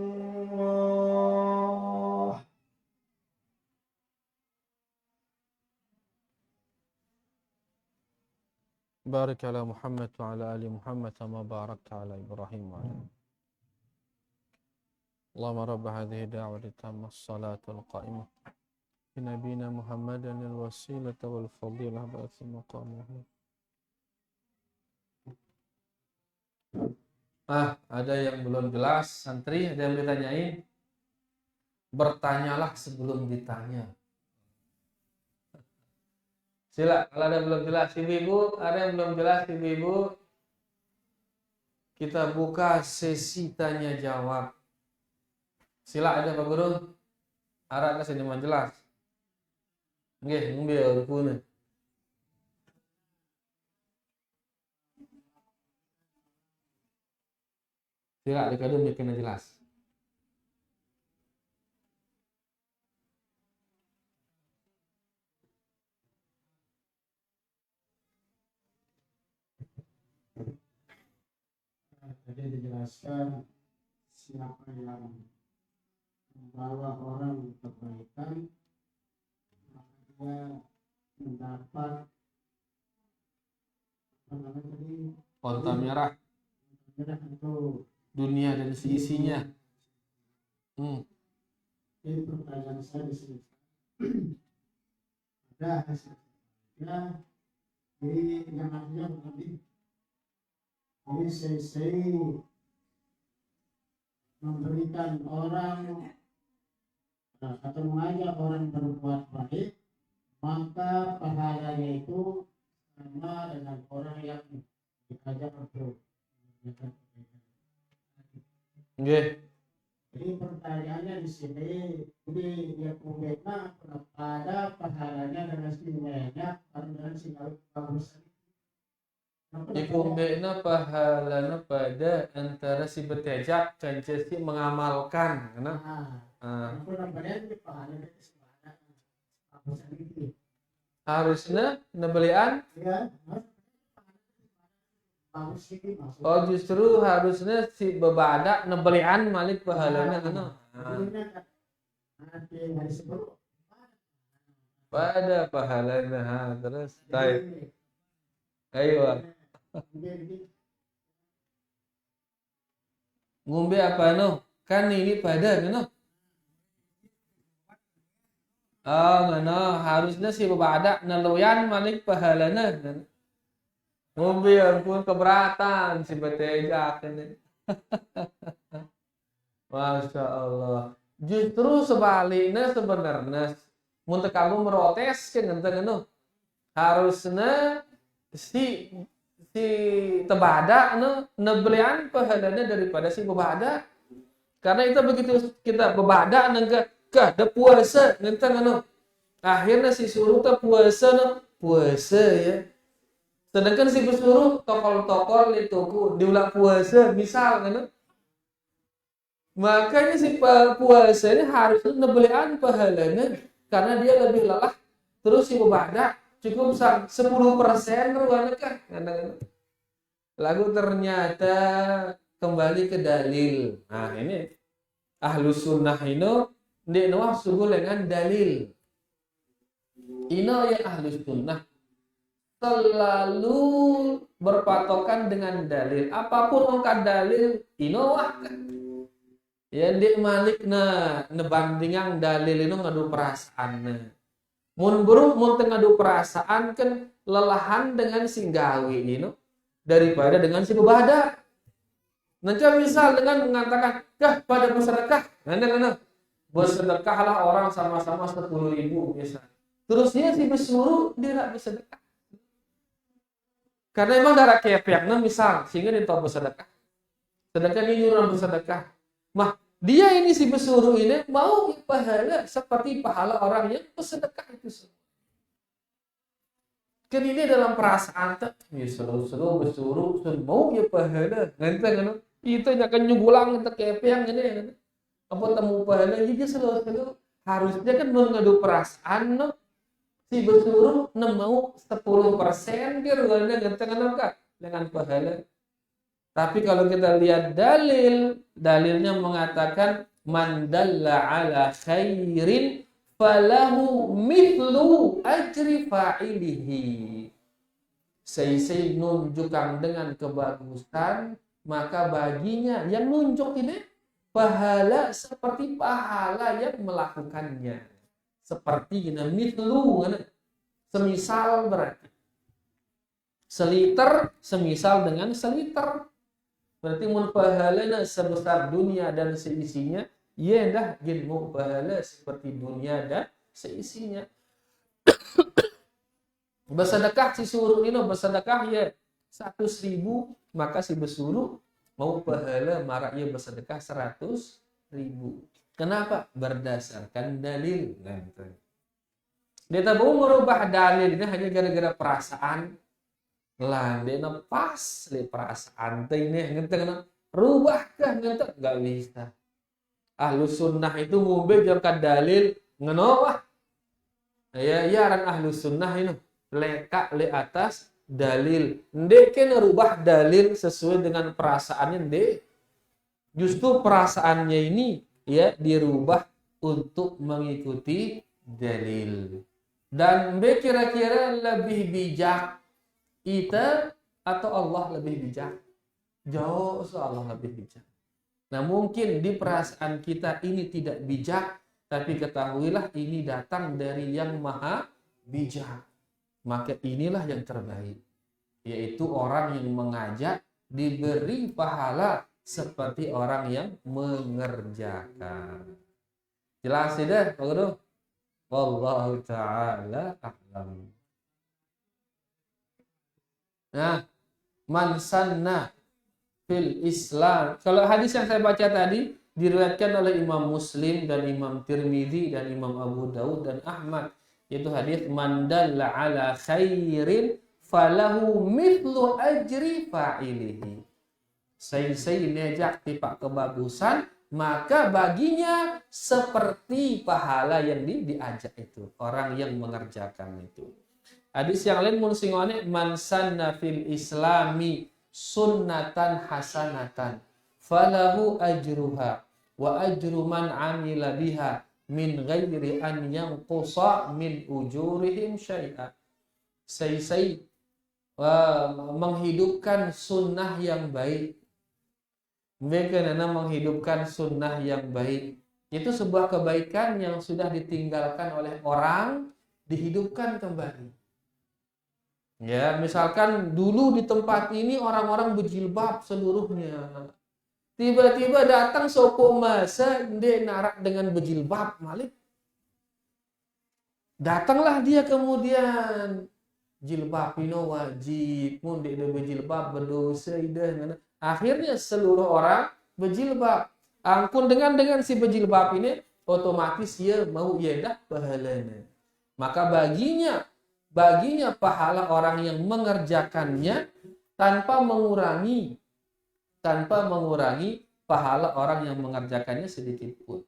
Barik ala Muhammad wa ala ali Muhammad kama barakta ala Ibrahim wa ala Allahumma rabb hadhihi da'wati tammas salatul qa'imah nabiyina Muhammadan al-wasilata wal fadilah ba'atsu maqamahu. Ada yang belum jelas, santri, ada yang ditanyain? Bertanyalah sebelum ditanya. Sila, kalau ada yang belum jelas, ibu-ibu, ada yang belum jelas, ibu-ibu, kita buka sesi tanya jawab. Sila, ada Pak Guru? Arah ke sini jelas. Nggih, ngambil rukun. Sila, dikadung bikin jelas. Tadi dijelaskan siapa yang membawa orang kebaikan, maka dia mendapat Onta merah untuk dunia dan seisinya. Ini pertanyaan saya di sini. Ada hasilnya, jadi yang artinya berlebih. Jadi saya memberikan orang atau mengajak orang berbuat baik, maka pahalanya itu sama dengan orang yang diajak untuk berbuat baik. Nggih. Jadi pertanyaannya di sini, jadi dia punya ada pahalanya dengan semuanya dengan segala bagus. Ikumbena pahalana pada antara si bertejak dan si mengamalkan, harusnya nebelian. Justru harusnya si bebadak nebelian malik pahalana pada pahalana terus ayo ngombe apa kan ini pada harusnya si bebadak neluyan malik pahalana ngombe ampun keberatan si betejak ini. Masya Allah. Justru sebaliknya sebenarnya mun kamu merotes kan harusnya si tebada nebelian pahalanya daripada si bebada. Karena itu begitu kita bebada ada puasa akhirnya si suruh puasa ya. Sedangkan si suruh tokol-tokol itu diulang puasa misal makanya si puasa ini harusnya nebelian pahalanya karena dia lebih lelah. Terus si bebada cukup 10% ruangan kan. Lalu ternyata kembali ke dalil. Nah ini ahlus sunnah ini di nawah subuh dengan dalil. Ino yang ahlus sunnah selalu berpatokan dengan dalil. Apapun ongkat dalil ino wah kan. Ya di malik nebandingan dalil ini ngadu perasaan. Mun tengadu perasaan kan lelahan dengan singgawi daripada dengan si bebada. Nanti misal dengan mengatakan pada bersedekah, bersedekahlah orang sama-sama 10.000 misal. Terusnya si bersuruh dia tidak bersedekah. Karena emang darah kepeknya misal sehingga dia tahu bersedekah. Sedangkan ini orang bersedekah. Dia ini si bersuruh ini mau pahala seperti pahala orang yang bersedekah itu. Kan ini dalam perasaan tak, ya selalu bersuruh mau ya pahala. Nanti itu akan nyugulang untuk kepeng ini. Apa temu pahala dia selalu harusnya kan mengadu perasaan si bersuruh mau 10% ke ruangnya dengan pahala. Tapi kalau kita lihat dalilnya mengatakan man dalla ala khairin falahu mithlu ajri fa'ilihi. Saya nunjukkan dengan kebagusan, maka baginya yang nunjuk ini pahala seperti pahala yang melakukannya. seperti gini, mithlu ngana. Semisal berarti. Seliter semisal dengan seliter. Berarti mun pahalana sebesar dunia dan seisinya, ya dah gin mu pahala seperti dunia dan seisinya. Bersedekah si suruh ini bersedekah ya 100.000, maka si bersuruh mau pahala marak ia bersedekah 100.000. Kenapa? Berdasarkan dalil. Dia tak mau merubah dalil ini hanya gara-gara perasaan. Lah, dia pas le perasaan ini ngenteng rubahkah ngenteng nggak bisa. Ahlu sunnah itu ngumbe jangka dalil ngenowah. Ya, ran ahlu sunnah ini lekak le atas dalil. Ndek kena rubah dalil sesuai dengan perasaannya ndek. Justru perasaannya ini ya dirubah untuk mengikuti dalil. Dan ndek kira-kira lebih bijak kita atau Allah lebih bijak? Jauh Allah lebih bijak. Nah mungkin di perasaan kita ini tidak bijak, tapi ketahuilah ini datang dari yang maha bijak. Maka inilah yang terbaik, yaitu orang yang mengajak diberi pahala seperti orang yang mengerjakan. Jelas tidak, Pak Guru? Wallahu ta'ala a'lam. Nah, man sanna fil Islam. Kalau hadis yang saya baca tadi diriwayatkan oleh Imam Muslim dan Imam Tirmidzi dan Imam Abu Daud dan Ahmad, yaitu hadis man dalla ala khairin falahu mithlu ajri fa'ilihi. Saya nejak tipak kebagusan, maka baginya seperti pahala yang diajak itu, orang yang mengerjakan itu. Hadis yang lain mun singone man sanna fil islami sunnatan hasanatan falahu ajruha wa ajru man amila biha min ghairi an yanqusa min ujurihim syai'a. Saya menghidupkan sunnah yang baik. Bagaimana menghidupkan sunnah yang baik? Itu sebuah kebaikan yang sudah ditinggalkan oleh orang, dihidupkan kembali. Ya, misalkan dulu di tempat ini orang-orang berjilbab seluruhnya. Tiba-tiba datang soko masa dia narak dengan berjilbab malik. Datanglah dia kemudian jilbab pino wajib, mun dia berjilbab berdosa ida. Akhirnya seluruh orang berjilbab. Angkun dengan si berjilbab ini otomatis dia mau dah pahalanya. Maka baginya pahala orang yang mengerjakannya tanpa mengurangi pahala orang yang mengerjakannya sedikit pun.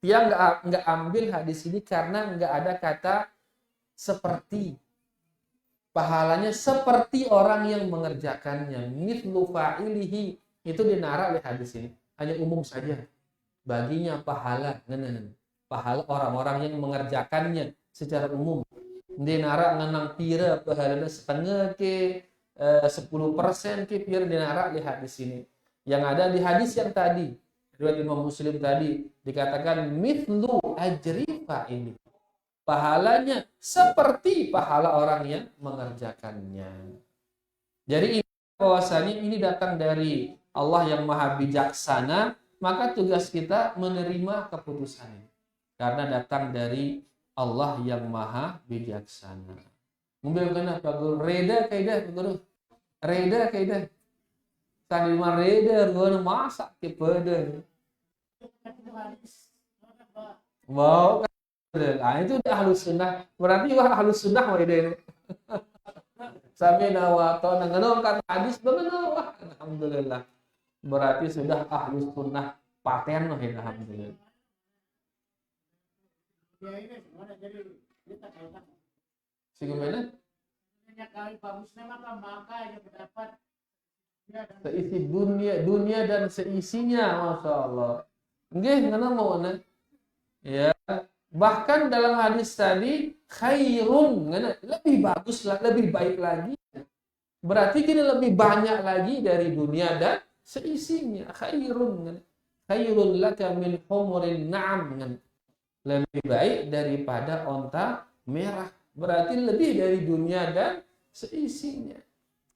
Dia nggak ambil hadis ini karena nggak ada kata seperti. Pahalanya seperti orang yang mengerjakannya. Mithlu fa'ilihi. Itu dinarak oleh hadis ini. Hanya umum saja. Baginya pahala. Pahala orang-orang yang mengerjakannya secara umum. Dinarak ngenang pira pahalanya setengah ke 10% ke pira dinarak di hadis ini. Yang ada di hadis yang tadi, riwayat Imam Muslim tadi dikatakan mithlu ajri fa'ili. Pahalanya seperti pahala orang yang mengerjakannya. Jadi bahwasanya ini datang dari Allah yang maha bijaksana, maka tugas kita menerima keputusan ini. Karena datang dari Allah yang maha bijaksana. Mungkin kena Pak Guru reda kaidah Pak Guru. Reda kaidah. Tadi mah reda gua masak ke pada. Wow. Nah, itu udah halus sunnah. Berarti wah halus sunnah wah ini. Sampai nawato nangenongkan hadis begitu wah alhamdulillah. Berarti sudah ahlus sunnah paten loh ya alhamdulillah. Ya ini semuanya jadi kita kaitan. Bagaimana? Banyak kali bagusnya maka yang berdapat seisi dunia dan seisinya, masya Allah. Nggih, ngana mau na? Ya, bahkan dalam hadis tadi khairun, ngana lebih bagus lah, lebih baik lagi. Berarti kini lebih banyak lagi dari dunia dan seisinya. Khairun, ngana. Khairun laka min humurin na'am, ngana. lebih baik daripada onta merah. Berarti lebih dari dunia dan seisinya.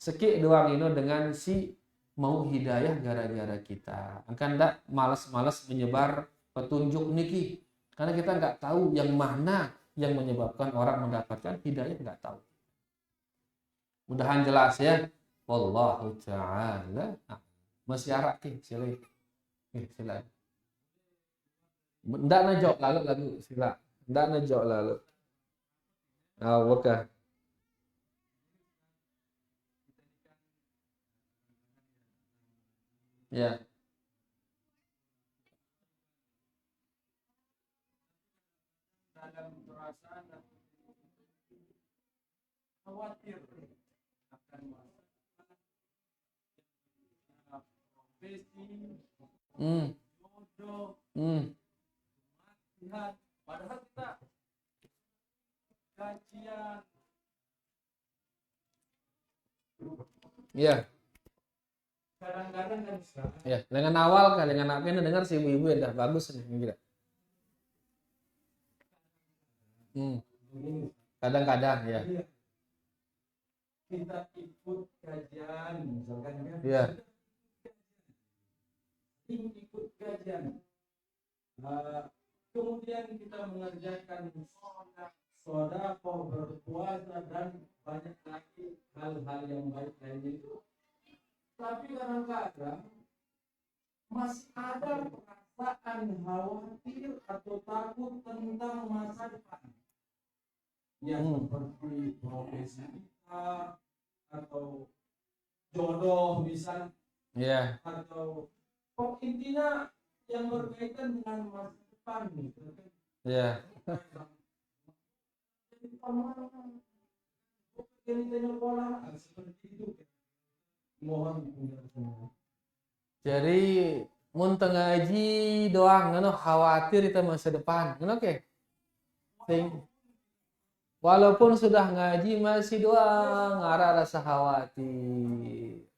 Sekik doang ini dengan si mau hidayah gara-gara kita. Akan ndak malas-malas menyebar petunjuk niki. Karena kita nggak tahu yang mana yang menyebabkan orang mendapatkan hidayah, nggak tahu. Mudahan jelas ya. Wallahu ta'ala. Masih arak ki, sila. Sila. Ndak najok lalu sila. Ndak najok lalu. Wakah. Ya. Dalam perasaan khawatir akan masa profesi, jodoh, matihan. Padahal kita kajian. Ya. Kadang-kadang kan bisa. Ya, dengan awal kan, dengan apa yang dengar si ibu-ibu ya dah bagus nih, gila. Kadang-kadang ya. Kita ikut kajian, misalkan kan. Iya. Ikut kajian. Kemudian kita mengerjakan sedekah, berpuasa dan banyak lagi hal-hal yang baik lainnya itu. Tapi kadang-kadang masih ada perasaan khawatir atau takut tentang masa depan. Ya, seperti profesi kita atau jodoh bisa, atau intinya yang berkaitan dengan masa depan gitu. Ya. Seperti itu. Jadi mun ngaji doang ngono khawatir itu masa depan. Ngono oke. Walaupun sudah ngaji masih doang ada rasa khawatir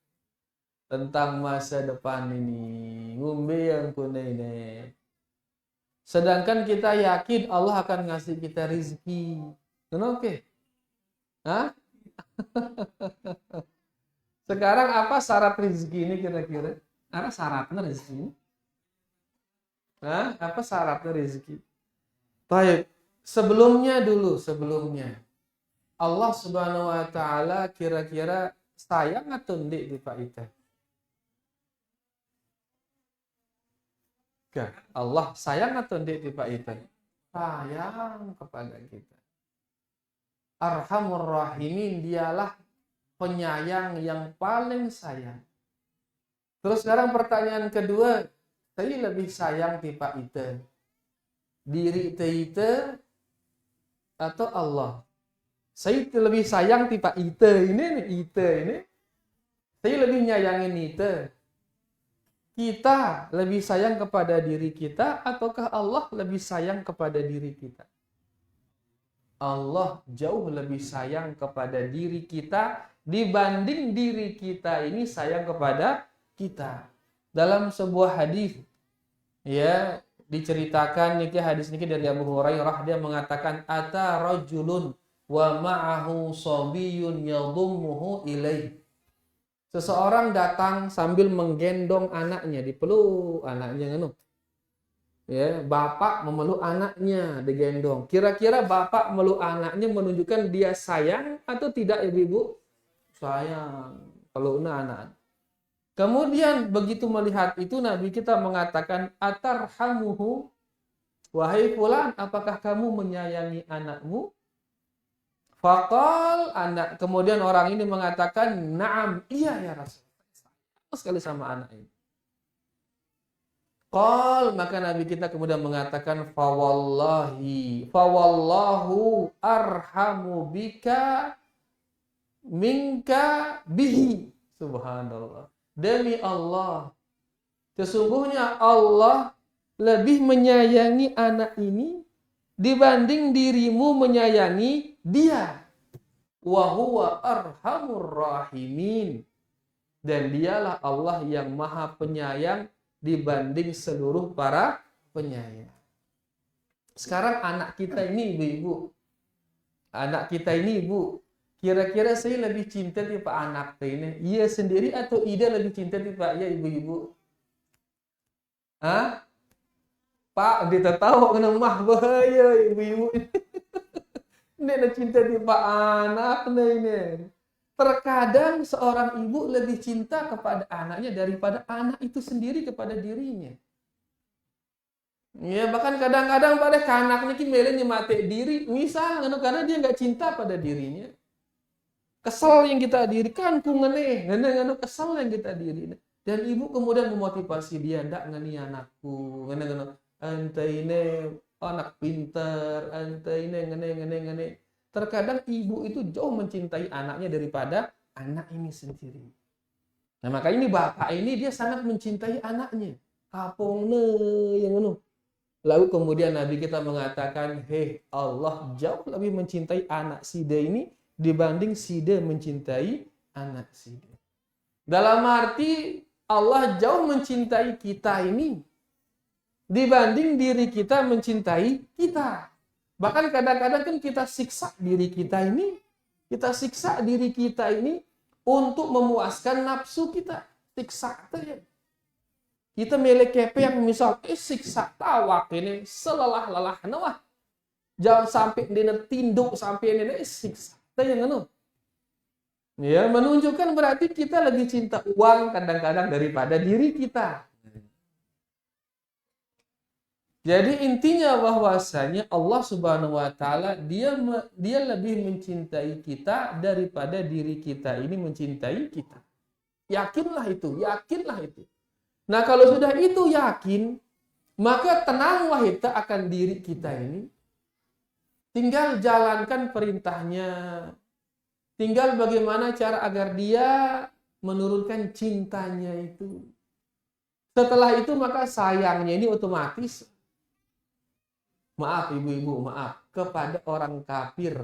tentang masa depan ini. Ngumbe yang kuna ini. Sedangkan kita yakin Allah akan ngasih kita rezeki. Ngono oke. Hah? Sekarang apa syarat rezeki ini kira-kira? Apa syaratnya rezeki ini? Apa syaratnya rezeki? Baik, sebelumnya Allah Subhanahu wa taala kira-kira sayang atau ndik di Pak Ita? Allah sayang atau ndik di Pak Ita? Sayang kepada kita. Arhamur Rahimin, dialah penyayang yang paling sayang. Terus sekarang pertanyaan kedua, saya lebih sayang tipe Ita, diri Ita atau Allah? Saya lebih sayang tipe Ita ini. Saya lebih nyayangin Ita. Kita lebih sayang kepada diri kita ataukah Allah lebih sayang kepada diri kita? Allah jauh lebih sayang kepada diri kita dibanding diri kita ini sayang kepada kita. Dalam sebuah hadis ya diceritakan niki hadis niki dari Abu Hurairah, dia mengatakan ata rajulun wa ma'ahu sabiyyun yadhummuhu ilaih. Seseorang datang sambil menggendong anaknya, dipeluk anaknya ngono. Ya, bapak memeluk anaknya digendong. Kira-kira bapak meluk anaknya menunjukkan dia sayang atau tidak, ibu-ibu? Sayang. Pelukna anak. Kemudian begitu melihat itu Nabi kita mengatakan atarhamuhu, wahai fulan, apakah kamu menyayangi anakmu? Faqal anak. Kemudian orang ini mengatakan na'am, iya ya Rasulullah, sekali sama anak ini. Qal, maka Nabi kita kemudian mengatakan fawallahu arhamu bika minka bihi. Subhanallah. Demi Allah, sesungguhnya Allah lebih menyayangi anak ini dibanding dirimu menyayangi dia. Wa huwa arhamur rahimin. Dan dialah Allah yang maha penyayang dibanding seluruh para penyayang. Sekarang anak kita ini ibu-ibu, anak kita ini ibu, kira-kira saya lebih cinta tipe anak ini, ia sendiri atau Ida lebih cinta tipe ya ibu-ibu? Hah? Pak, dia tahu kena mah bahaya ibu-ibu. Ini ada cinta tipe anak ini. Terkadang seorang ibu lebih cinta kepada anaknya daripada anak itu sendiri kepada dirinya. Ya, bahkan kadang-kadang pada kanak niki melenya mati diri, misal karena dia nggak cinta pada dirinya. Kesel yang kita dirikan ku ngene kesel yang kita diri. Dan ibu kemudian memotivasi dia, ndak ngeni anakku, ngene ente ini anak pinter, ente ini ngene. Terkadang ibu itu jauh mencintai anaknya daripada anak ini sendiri. Nah, maka ini bapak ini dia sangat mencintai anaknya. Kapongnya yang ngono. Lalu kemudian Nabi kita mengatakan, hei Allah jauh lebih mencintai anak sida ini dibanding sida mencintai anak sida. Dalam arti Allah jauh mencintai kita ini dibanding diri kita mencintai kita. Bahkan kadang-kadang kan kita siksa diri kita ini untuk memuaskan nafsu kita. Siksa saja. Kita milik kepe yang misal siksa tawak ini selelah-lelah wah. Jangan sampai dia tinduk sampai ini siksa. Yang ngono. Ya, menunjukkan berarti kita lebih cinta uang kadang-kadang daripada diri kita. Jadi intinya bahwasanya Allah Subhanahu wa taala dia lebih mencintai kita daripada diri kita ini mencintai kita. Yakinlah itu. Nah, kalau sudah itu yakin, maka tenanglah kita akan diri kita ini. Tinggal jalankan perintahnya. Tinggal bagaimana cara agar dia menurunkan cintanya itu. Setelah itu maka sayangnya ini otomatis. Maaf ibu-ibu, maaf. Kepada orang kafir.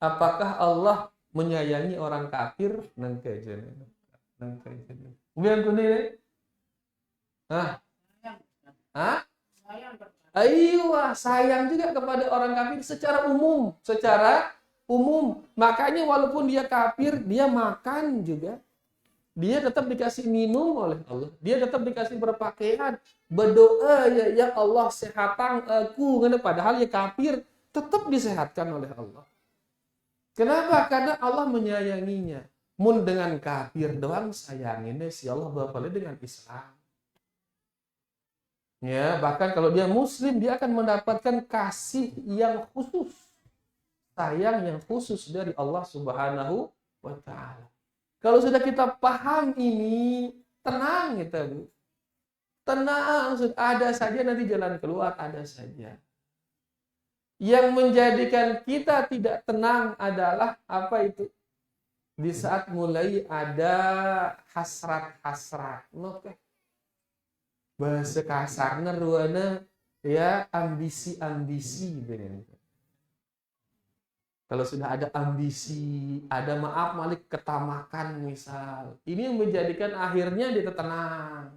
Apakah Allah menyayangi orang kafir? Nangke jadi. Kemudian kuning. Sayang juga kepada orang kafir secara umum. Makanya walaupun dia kafir, dia makan juga. Dia tetap dikasih minum oleh Allah. Dia tetap dikasih berpakaian. Berdoa, ya Allah sehatkan aku. Padahal ya kafir, tetap disehatkan oleh Allah. Kenapa? Karena Allah menyayanginya. Mun dengan kafir doang sayanginnya si Allah bapaknya dengan Islam. Ya, bahkan kalau dia muslim dia akan mendapatkan kasih yang khusus. Sayang yang khusus dari Allah Subhanahu wa taala. Kalau sudah kita paham ini, tenang kita, Bu. Tenang, ada saja nanti jalan keluar, ada saja. Yang menjadikan kita tidak tenang adalah apa itu? Di saat mulai ada hasrat-hasrat. Oke. Bahasa kasarnya ruana ya ambisi-ambisi. Kalau sudah ada ambisi, ada maaf malik ketamakan misal. Ini yang menjadikan akhirnya dia tenang.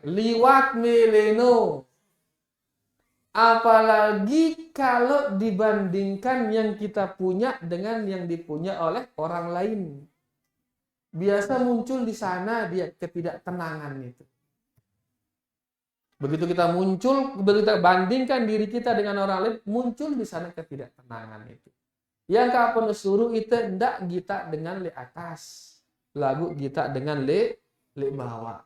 Liwat mileno. Apalagi kalau dibandingkan yang kita punya dengan yang dipunya oleh orang lain. Biasa muncul di sana dia ketidaktenangan itu. Begitu kita bandingkan diri kita dengan orang lain, muncul di sana ketidaktenangan itu. Yang kapan suruh itu ndak kita dengan le atas, lagu kita dengan le bawah.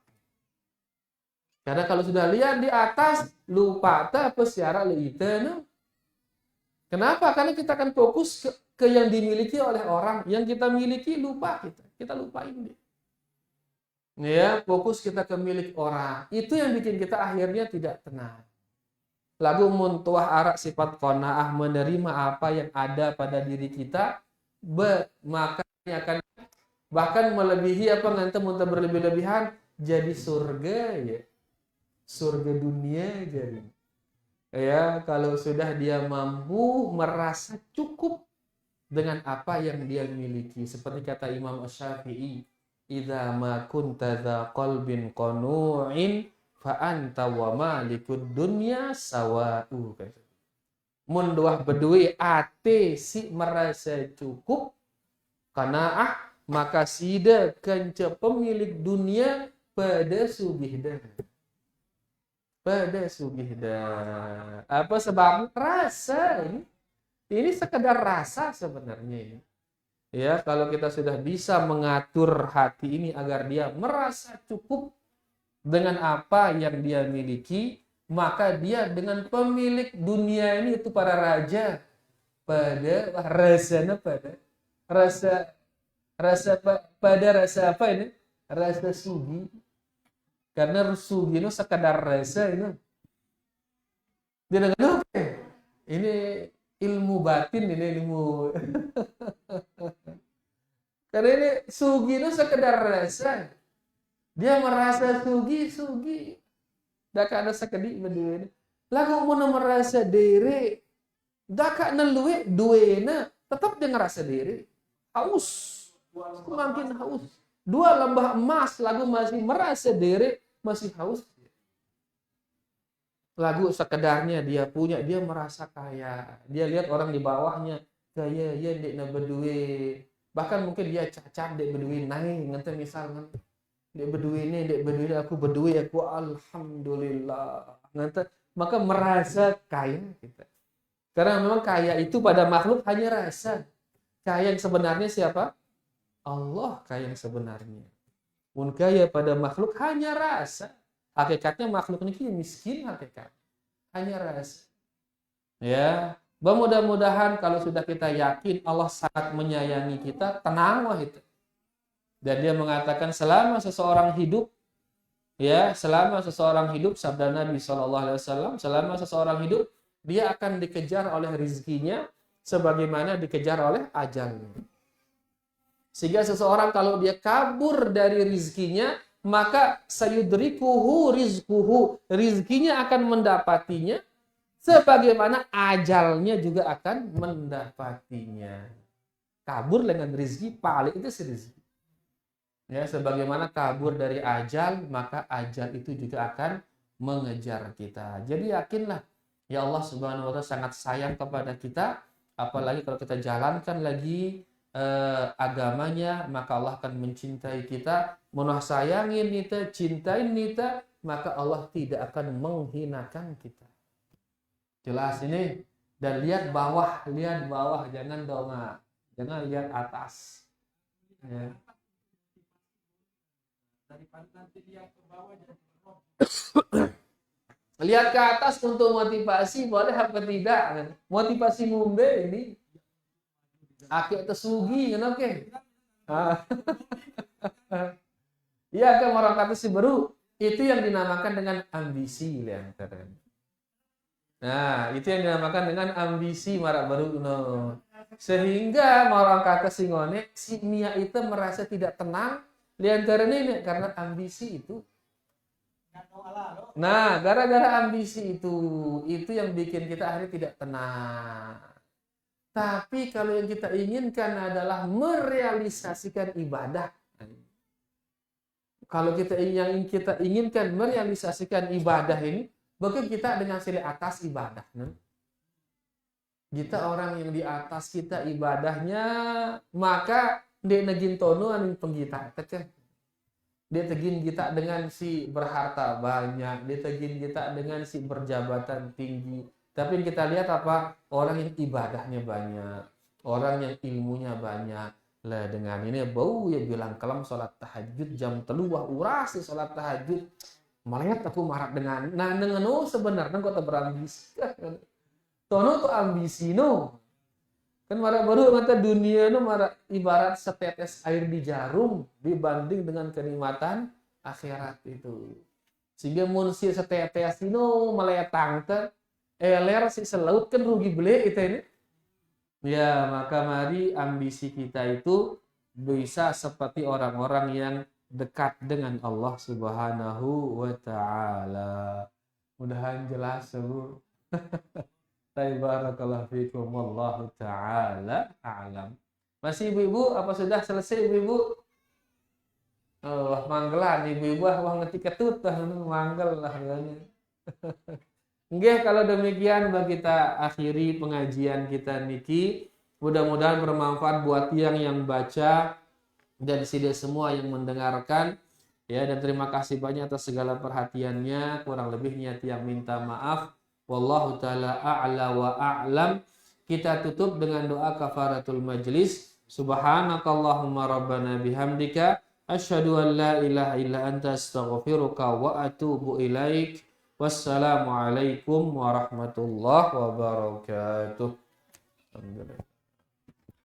Karena kalau sudah lihat di atas, lupa apa siara leita. Kenapa? Karena kita akan fokus ke yang dimiliki oleh orang. Yang kita miliki lupa kita. Kita lupain dia. Ya, fokus kita ke milik orang. Itu yang bikin kita akhirnya tidak tenang. Lagu muntuah arak sifat qanaah menerima apa yang ada pada diri kita. Maka akan bahkan melebihi apa nanti muntah berlebih-lebihan jadi surga ya. Surga dunia jadi. Ya, kalau sudah dia mampu merasa cukup dengan apa yang dia miliki. Seperti kata Imam Syafi'i, idza ma kunta dza qalbin qanu'in fa anta wa malikud dunya sawa'u. Mun duah beduwi ate si merasa cukup qanaah, maka sida kenca pemilik dunia pada sugihda. Pada sugihda. Apa sebab? Rasa ini. Ini sekedar rasa sebenarnya ini. Ya, kalau kita sudah bisa mengatur hati ini agar dia merasa cukup dengan apa yang dia miliki, maka dia dengan pemilik dunia ini itu para raja pada rasanya pada rasa apa ini? Rasa sugi. Karena sugi itu sekadar rasa ini. Dia dengan apa? Ini ilmu batin, ini ilmu. Karena ini sugi itu sekedar rasa. Dia merasa sugi. Dak ada sakedi berdua. Lagu mau merasa diri, dak ada luwe duena, tetap dia ngerasa diri. Haus, semakin haus. Dua lembah emas, lagu masih merasa diri, masih haus. Lagu sekedarnya dia punya, dia merasa kaya. Dia lihat orang di bawahnya kaya, ya dia berdua. Bahkan mungkin dia cacat dia berdua naik, nanti misalnya. Dek berdua aku alhamdulillah. Maka merasa kaya kita. Karena memang kaya itu pada makhluk hanya rasa. Kaya yang sebenarnya siapa? Allah kaya yang sebenarnya. Mun kaya pada makhluk hanya rasa. Hakikatnya makhluk ini miskin hakikat. Hanya rasa. Ya, mudah-mudahan kalau sudah kita yakin Allah sangat menyayangi kita, tenang wah itu. Dan dia mengatakan selama seseorang hidup, sabda Nabi SAW, selama seseorang hidup, dia akan dikejar oleh rizkinya sebagaimana dikejar oleh ajalnya. Sehingga seseorang kalau dia kabur dari rizkinya, maka sayudrikuhu rizkuhu, rizkinya akan mendapatinya sebagaimana ajalnya juga akan mendapatinya. Kabur dengan rizki, paling itu si rizki. Ya, sebagaimana kabur dari ajal, maka ajal itu juga akan mengejar kita. Jadi yakinlah, ya Allah Subhanahu wa Ta'ala sangat sayang kepada kita, apalagi kalau kita jalankan lagi agamanya, maka Allah akan mencintai kita, menah sayangin kita, cintain kita, maka Allah tidak akan menghinakan kita. Jelas ini. Dan lihat bawah, jangan dongak, jangan lihat atas. Ya. Lihat ke atas untuk motivasi boleh apa tidak? Motivasi mumbe ini akhir tersugi kan oke. Iya kan orang kata si baru itu yang dinamakan dengan ambisi lihat. Nah, itu yang dinamakan dengan ambisi marak baru no. Sehingga orang kata si ngone si Mia itu merasa tidak tenang di antara ini karena ambisi itu. Nah, gara-gara ambisi itu yang bikin kita akhirnya tidak tenang. Tapi kalau yang kita inginkan adalah merealisasikan ibadah. Kalau yang kita inginkan merealisasikan ibadah ini, bagaimana kita dengan sila atas ibadah. Kita orang yang di atas kita ibadahnya, maka dia negin tono aning penggita kan. Dia tegin kita dengan si berharta banyak, dia tegin kita dengan si berjabatan tinggi. Tapi kita lihat apa? Orang yang ibadahnya banyak, orang yang ilmunya banyak. Lah dengan ini bau ya bilang kelam sholat tahajud jam 3 uras sholat tahajud. Melihat aku marah dengan sebenarnya kok tak berambisi. Tono tuh ambisi no. Kan marah baru kata dunia no marah ibarat setetes air di jarum dibanding dengan kenikmatan akhirat itu. Sehingga mun si setetes no meletang teh eler si selaut kan rugi beli itu ini. Ya, maka mari ambisi kita itu bisa seperti orang-orang yang dekat dengan Allah Subhanahu wa Ta'ala. Mudahan jelas, Bu. Barakallahu fikum wallahu ta'ala a'lam. Masih ibu-ibu apa sudah selesai ibu-ibu? Oh, manggelan ibu-ibu wah ngetik ketut tah manggel lah kan. Nggih, kalau demikian kita akhiri pengajian kita niki. Mudah-mudahan bermanfaat buat yang baca dan tidak semua yang mendengarkan. Ya, dan terima kasih banyak atas segala perhatiannya. Kurang lebihnya tiang minta maaf. Wallahu taala a'la wa a'lam. Kita tutup dengan doa kafaratul majlis. Subhanakallahumma rabbana bihamdika asyhadu an la ilaha illa anta astaghfiruka wa atubu ilaik. Wassalamualaikum warahmatullahi wabarakatuh. Alhamdulillah.